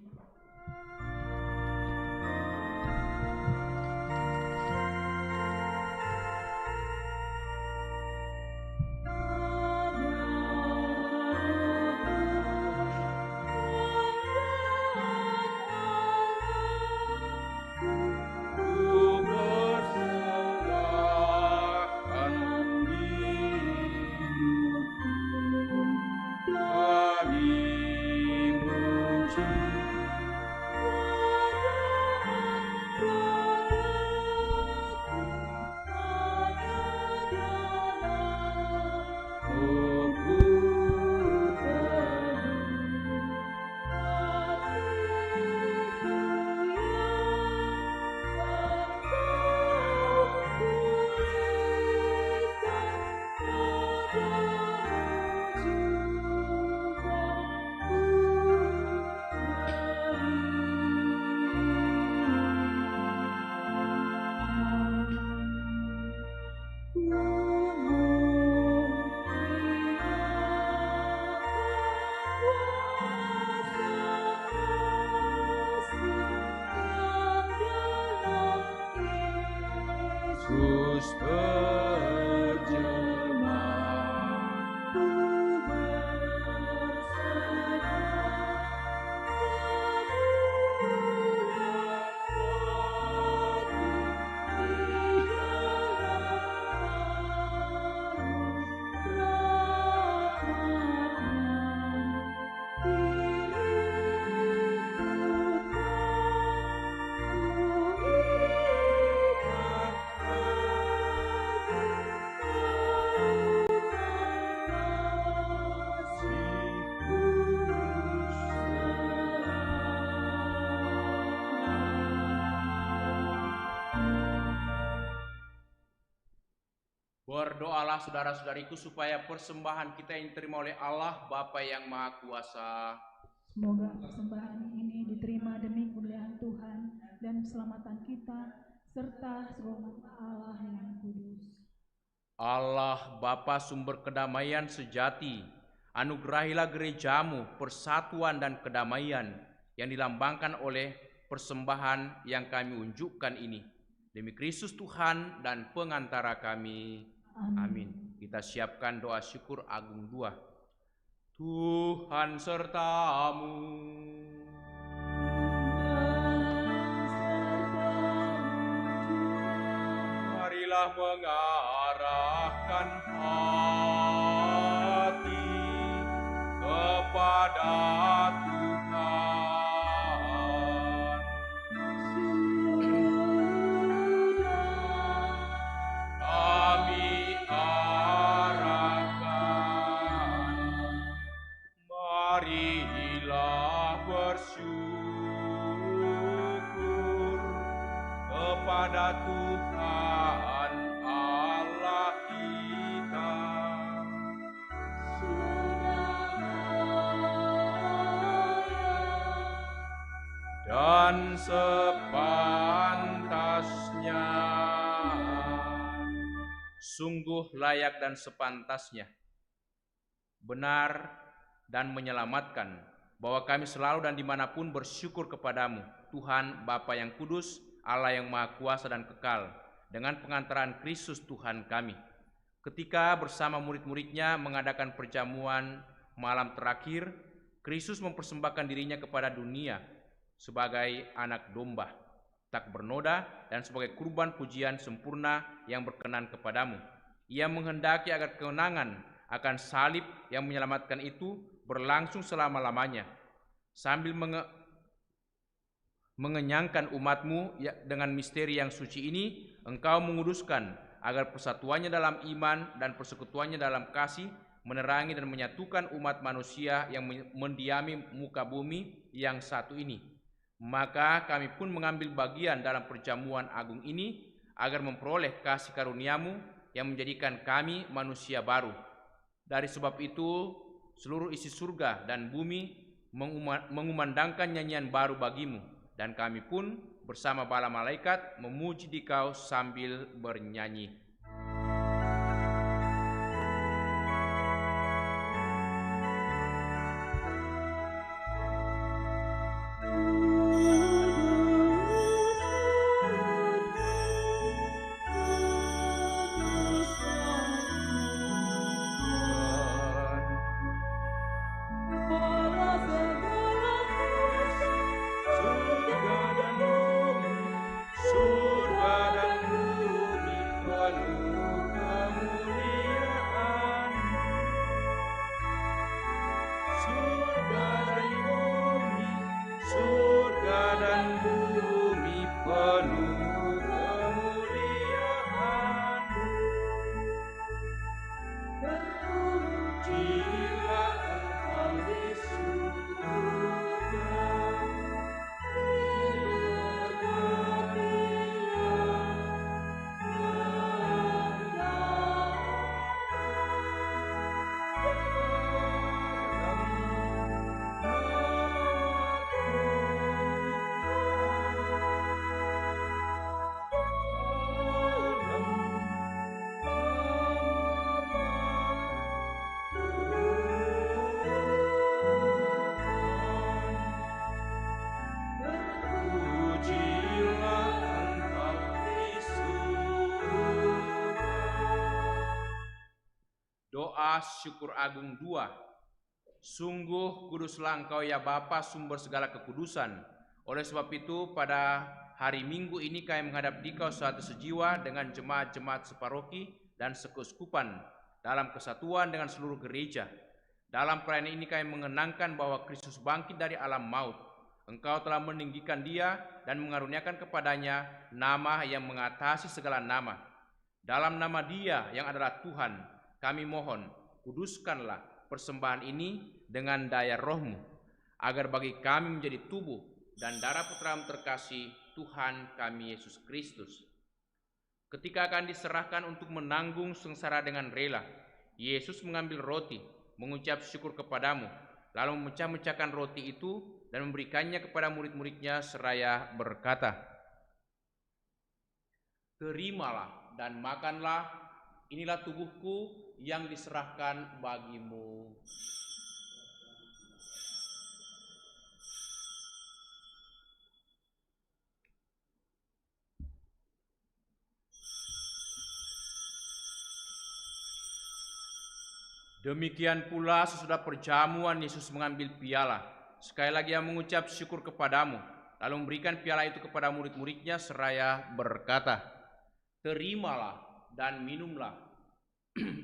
Berdoalah saudara-saudariku supaya persembahan kita yang diterima oleh Allah Bapa yang Maha Kuasa. Semoga persembahan ini diterima demi kemuliaan Tuhan dan keselamatan kita, serta seluruh Allah yang kudus. Allah Bapa sumber kedamaian sejati, anugerahilah gerejamu persatuan dan kedamaian yang dilambangkan oleh persembahan yang kami unjukkan ini. Demi Kristus Tuhan dan pengantara kami. Amin. Kita siapkan doa syukur agung 2. Tuhan sertamu. Marilah mengarahkan hati kepada Tuhan. Kami arahkan, marilah bersyukur kepada Tuhan Allah kita. Dan sepantasnya, sungguh layak dan sepantasnya, benar dan menyelamatkan, bahwa kami selalu dan dimanapun bersyukur kepadamu, Tuhan Bapa yang kudus, Allah yang Maha Kuasa dan kekal, dengan pengantaran Kristus Tuhan kami. Ketika bersama murid-muridnya mengadakan perjamuan malam terakhir, Kristus mempersembahkan dirinya kepada dunia sebagai anak domba, tak bernoda dan sebagai kurban pujian sempurna yang berkenan kepadamu. Ia menghendaki agar kemenangan akan salib yang menyelamatkan itu berlangsung selama-lamanya, sambil mengenyangkan umatmu dengan misteri yang suci ini. Engkau menguduskan agar persatuannya dalam iman dan persekutuannya dalam kasih menerangi dan menyatukan umat manusia yang mendiami muka bumi yang satu ini. Maka kami pun mengambil bagian dalam perjamuan agung ini agar memperoleh kasih karuniamu yang menjadikan kami manusia baru. Dari sebab itu, seluruh isi surga dan bumi mengumandangkan nyanyian baru bagimu, dan kami pun bersama bala malaikat memuji Dikau sambil bernyanyi. Doa syukur agung 2. Sungguh kuduslah Engkau ya Bapa, sumber segala kekudusan. Oleh sebab itu pada hari Minggu ini kami menghadap Dikau satu sejiwa dengan jemaat-jemaat separoki dan sekeuskupan dalam kesatuan dengan seluruh gereja. Dalam perayaan ini kami mengenangkan bahwa Kristus bangkit dari alam maut. Engkau telah meninggikan Dia dan mengaruniakan kepadanya nama yang mengatasi segala nama. Dalam nama Dia yang adalah Tuhan, kami mohon, kuduskanlah persembahan ini dengan daya Roh-Mu, agar bagi kami menjadi tubuh dan darah Putra-Mu terkasih, Tuhan kami Yesus Kristus. Ketika akan diserahkan untuk menanggung sengsara dengan rela, Yesus mengambil roti, mengucap syukur kepadamu, lalu memecah-mecahkan roti itu dan memberikannya kepada murid-muridnya seraya berkata, "Terimalah dan makanlah, inilah tubuhku yang diserahkan bagimu." Demikian pula sesudah perjamuan Yesus mengambil piala. Sekali lagi Ia mengucap syukur kepadamu, lalu memberikan piala itu kepada murid-muridnya seraya berkata, "Terimalah dan minumlah.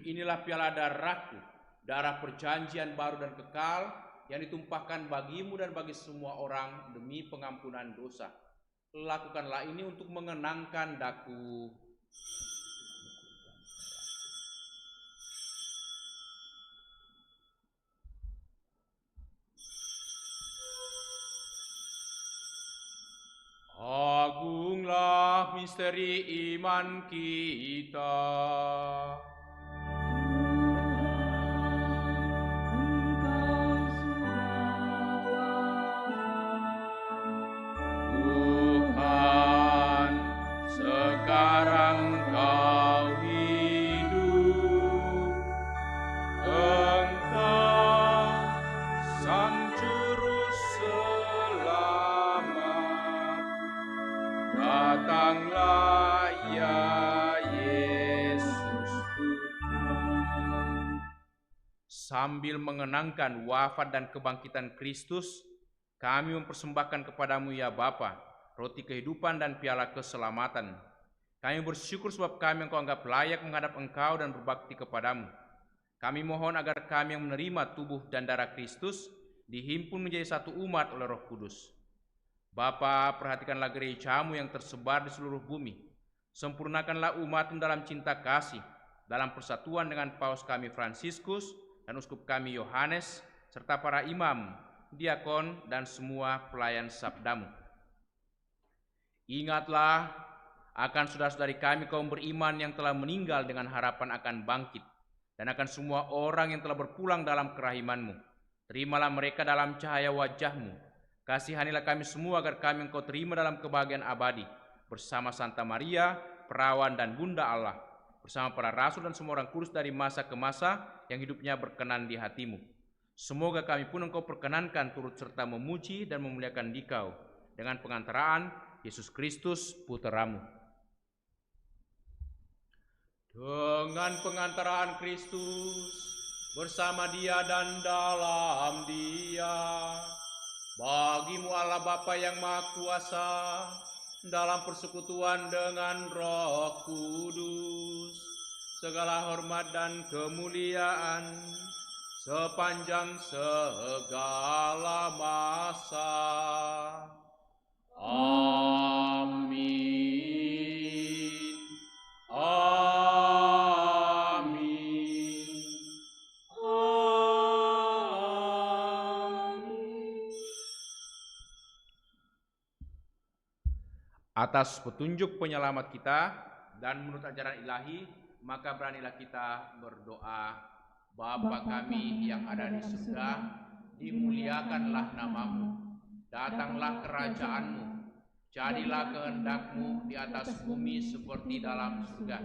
Inilah piala darahku, darah perjanjian baru dan kekal yang ditumpahkan bagimu dan bagi semua orang demi pengampunan dosa. Lakukanlah ini untuk mengenangkan daku." Agunglah misteri iman kita. Tuhan, sekarang Kau hidup. Engkau Sang Juru Selamat. Datanglah ya Yesus Tuhan. Sambil mengenangkan wafat dan kebangkitan Kristus, kami mempersembahkan kepadamu ya Bapa, roti kehidupan dan piala keselamatan. Kami bersyukur sebab kami Engkau anggap layak menghadap Engkau dan berbakti kepadamu. Kami mohon agar kami yang menerima tubuh dan darah Kristus dihimpun menjadi satu umat oleh Roh Kudus. Bapa, perhatikanlah gereja-Mu yang tersebar di seluruh bumi. Sempurnakanlah umat-Mu dalam cinta kasih, dalam persatuan dengan Paus kami Fransiskus dan Uskup kami Yohanes, serta para imam, diakon, dan semua pelayan sabda-Mu. Ingatlah akan saudara-saudari kami kaum beriman yang telah meninggal dengan harapan akan bangkit, dan akan semua orang yang telah berpulang dalam kerahiman-Mu. Terimalah mereka dalam cahaya wajah-Mu. Kasihanilah kami semua agar kami Engkau terima dalam kebahagiaan abadi, bersama Santa Maria, perawan dan Bunda Allah, bersama para rasul dan semua orang kudus dari masa ke masa yang hidupnya berkenan di hati-Mu. Semoga kami pun Engkau perkenankan turut serta memuji dan memuliakan Dikau dengan pengantaraan Yesus Kristus, Putra-Mu. Dengan pengantaraan Kristus, bersama Dia dan dalam Dia, bagi-Mu Allah Bapa yang Maha Kuasa, dalam persekutuan dengan Roh Kudus, segala hormat dan kemuliaan sepanjang segala masa. Amin. Amin. Amin. Atas petunjuk penyelamat kita dan menurut ajaran ilahi, maka beranilah kita berdoa. Bapa kami yang ada di surga, dimuliakanlah nama-Mu. Datanglah kerajaan-Mu. Jadilah kehendak-Mu di atas bumi seperti dalam surga.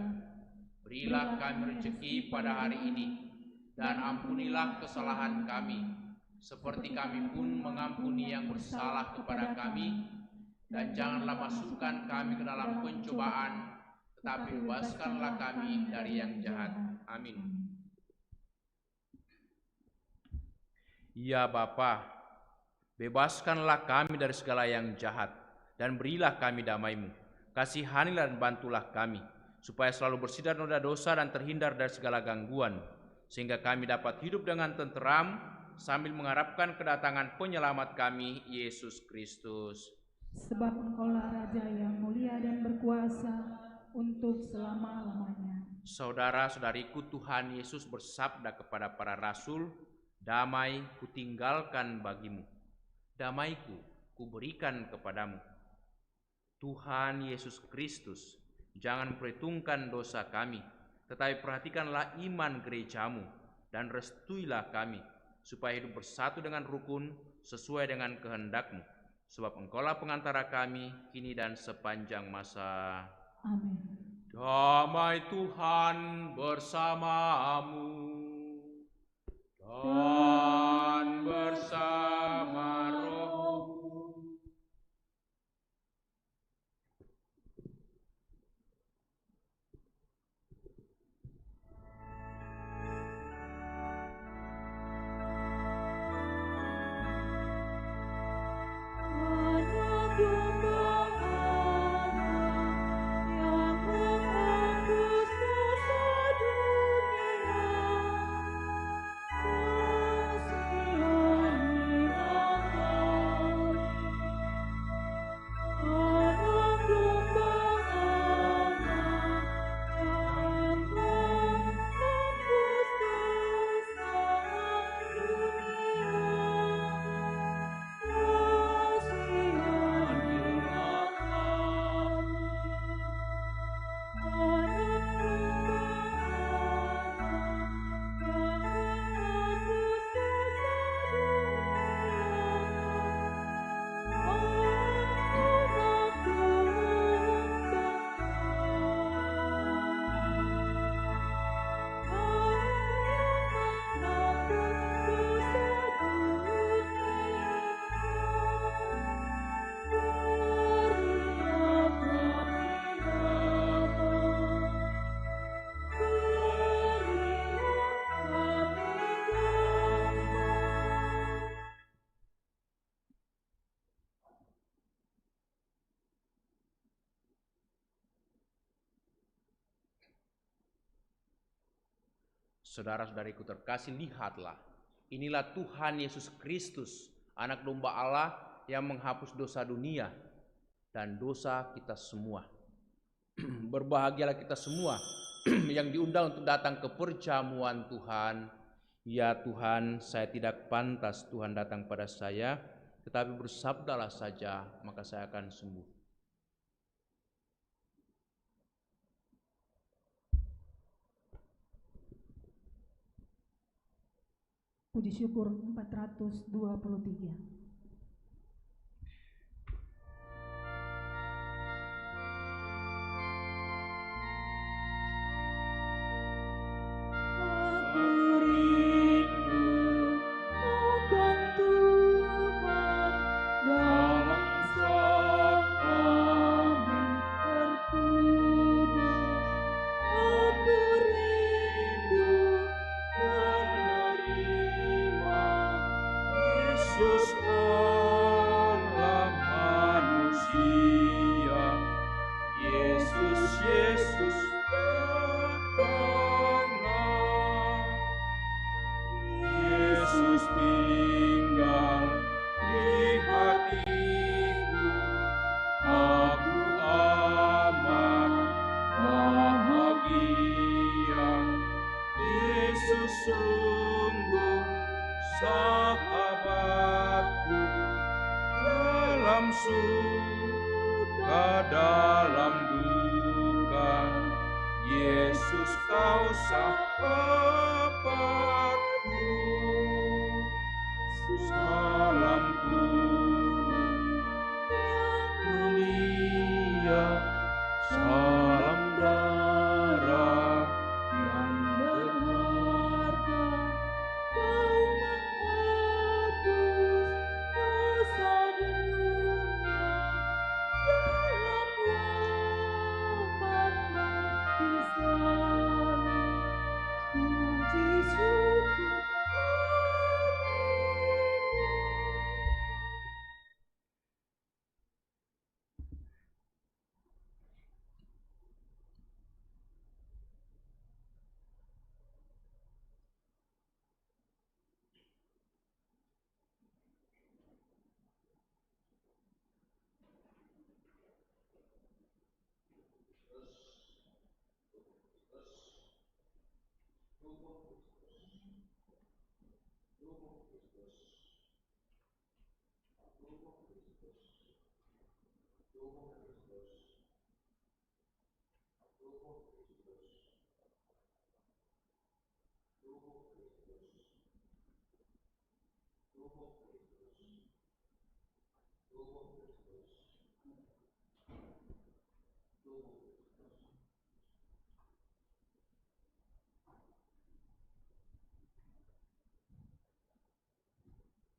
Berilah kami rezeki pada hari ini, dan ampunilah kesalahan kami, seperti kami pun mengampuni yang bersalah kepada kami. Dan janganlah masukkan kami ke dalam pencobaan, tetapi bebaskanlah kami dari yang jahat. Amin. Ya Bapa, bebaskanlah kami dari segala yang jahat, dan berilah kami damai-Mu. Kasihanilah dan bantulah kami, supaya selalu bersih dari noda dosa dan terhindar dari segala gangguan, sehingga kami dapat hidup dengan tenteram, sambil mengharapkan kedatangan penyelamat kami, Yesus Kristus. Sebab Engkaulah Raja yang mulia dan berkuasa untuk selama-lamanya. Saudara-saudariku, Tuhan Yesus bersabda kepada para rasul, "Damai kutinggalkan bagimu, damaiku kuberikan kepadamu." Tuhan Yesus Kristus, jangan perhitungkan dosa kami, tetapi perhatikanlah iman gereja-Mu, dan restuilah kami, supaya hidup bersatu dengan rukun, sesuai dengan kehendak-Mu. Sebab Engkaulah pengantara kami, kini dan sepanjang masa. Amin. Damai Tuhan bersamamu dan bersama rohmu. Saudara-saudariku terkasih, lihatlah, inilah Tuhan Yesus Kristus, Anak Domba Allah yang menghapus dosa dunia dan dosa kita semua. Berbahagialah kita semua yang diundang untuk datang ke perjamuan Tuhan. Ya Tuhan, saya tidak pantas Tuhan datang pada saya, tetapi bersabdalah saja, maka saya akan sembuh. Puji syukur 423.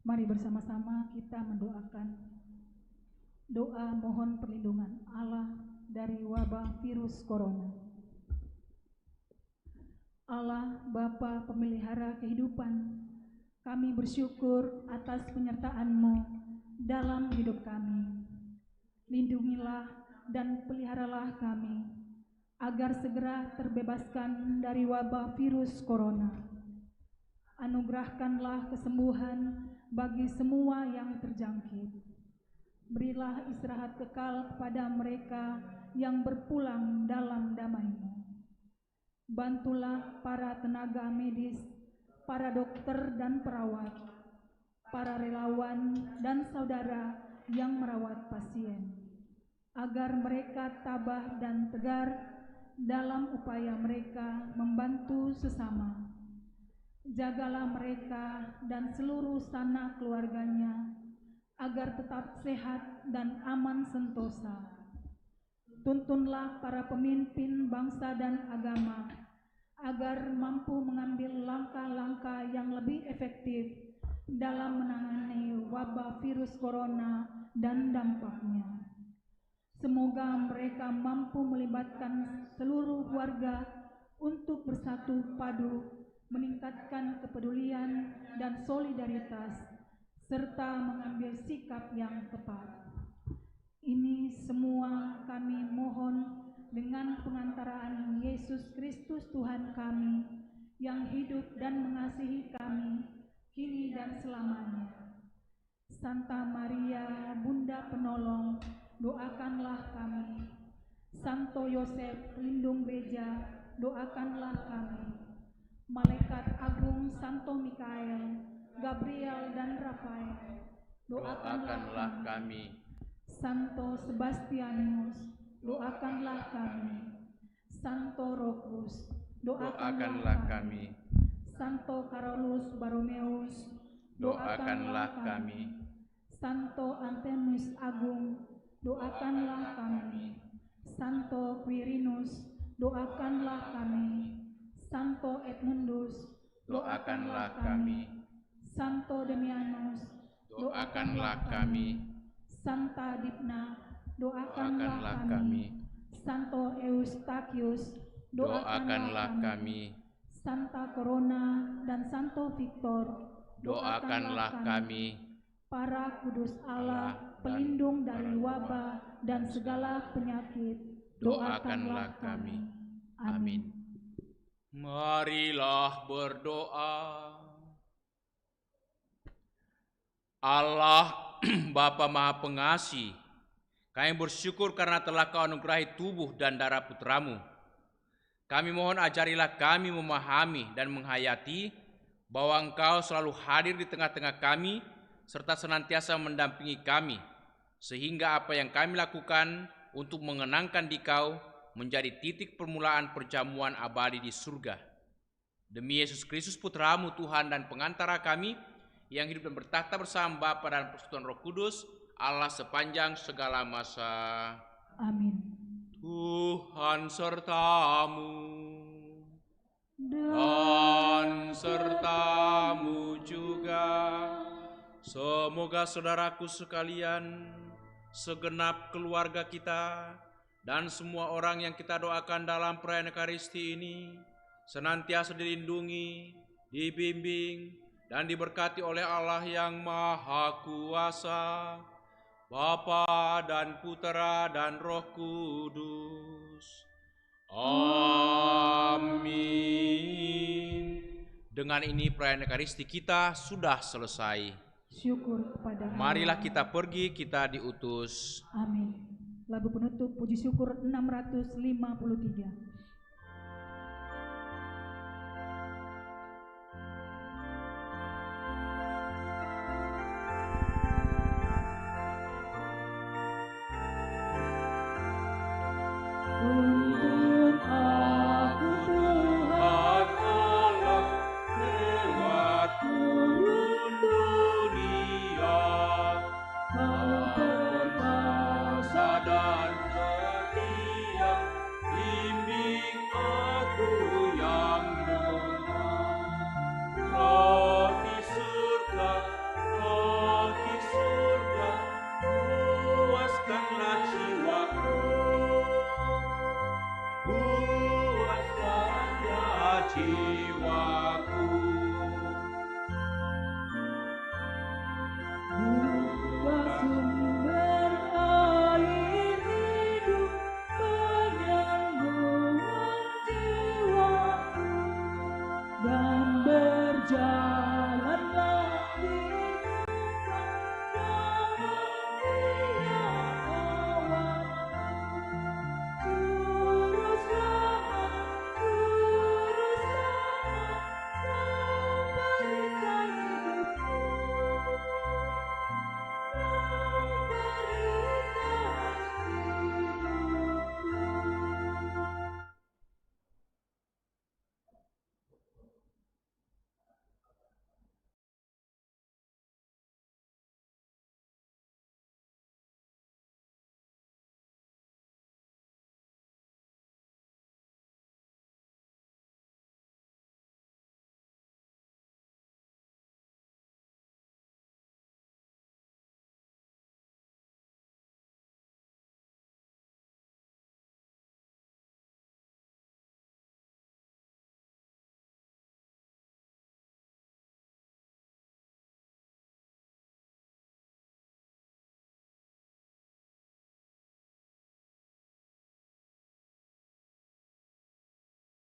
Mari bersama-sama kita mendoakan doa mohon perlindungan Allah dari wabah virus corona. Allah Bapa pemelihara kehidupan, kami bersyukur atas penyertaan-Mu dalam hidup kami. Lindungilah dan peliharalah kami, agar segera terbebaskan dari wabah virus corona. Anugerahkanlah kesembuhan bagi semua yang terjangkit. Berilah istirahat kekal kepada mereka yang berpulang dalam damai-Mu. Bantulah para tenaga medis, para dokter dan perawat, para relawan dan saudara yang merawat pasien, agar mereka tabah dan tegar dalam upaya mereka membantu sesama. Jagalah mereka dan seluruh sanak keluarganya agar tetap sehat dan aman sentosa. Tuntunlah para pemimpin bangsa dan agama agar mampu mengambil langkah-langkah yang lebih efektif dalam menangani wabah virus corona dan dampaknya. Semoga mereka mampu melibatkan seluruh warga untuk bersatu padu, meningkatkan kepedulian dan solidaritas, serta mengambil sikap yang tepat. Ini semua kami mohon dengan pengantaraan Yesus Kristus Tuhan kami, yang hidup dan mengasihi kami, kini dan selamanya. Santa Maria, Bunda Penolong, doakanlah kami. Santo Yosef, pelindung gereja, doakanlah kami. Malaikat Agung Santo Mikael, Gabriel dan Rafael, doakanlah kami. Santo Sebastianus, doakanlah kami. Santo Rokus, doakanlah kami. Santo Carolus Borromeus, doakanlah kami. Santo Anthemius Agung, doakanlah kami. Santo Quirinus, doakanlah kami. Santo Edmundus, Doakanlah kami. Santo Damianus, Doakanlah kami. Santa Dipna, Doakanlah doakanlah kami. Santo Eustachius, Doakanlah kami. Santa Corona dan Santo Victor, Doakanlah kami. Para kudus Allah, pelindung dari wabah dan segala penyakit, Doakanlah kami. Amin. Marilah berdoa. Allah Bapa Maha Pengasih, kami bersyukur karena telah Kau anugerahi tubuh dan darah putramu. Kami mohon ajarilah kami memahami dan menghayati bahwa Engkau selalu hadir di tengah-tengah kami serta senantiasa mendampingi kami, sehingga apa yang kami lakukan untuk mengenangkan Dikau menjadi titik permulaan perjamuan abadi di surga. Demi Yesus Kristus Putramu Tuhan dan pengantara kami, yang hidup dan bertakhta bersama Bapa dan Persekutuan Roh Kudus, Allah sepanjang segala masa. Amin. Tuhan sertamu dan sertamu juga. Semoga saudaraku sekalian, segenap keluarga kita, dan semua orang yang kita doakan dalam perayaan Ekaristi ini senantiasa dilindungi, dibimbing, dan diberkati oleh Allah yang Maha Kuasa, Bapa dan Putera dan Roh Kudus. Amin. Dengan ini perayaan Ekaristi kita sudah selesai. Syukur kepada Allah. Marilah kita pergi, kita diutus. Amin. Lagu penutup puji syukur 653. dan berjalan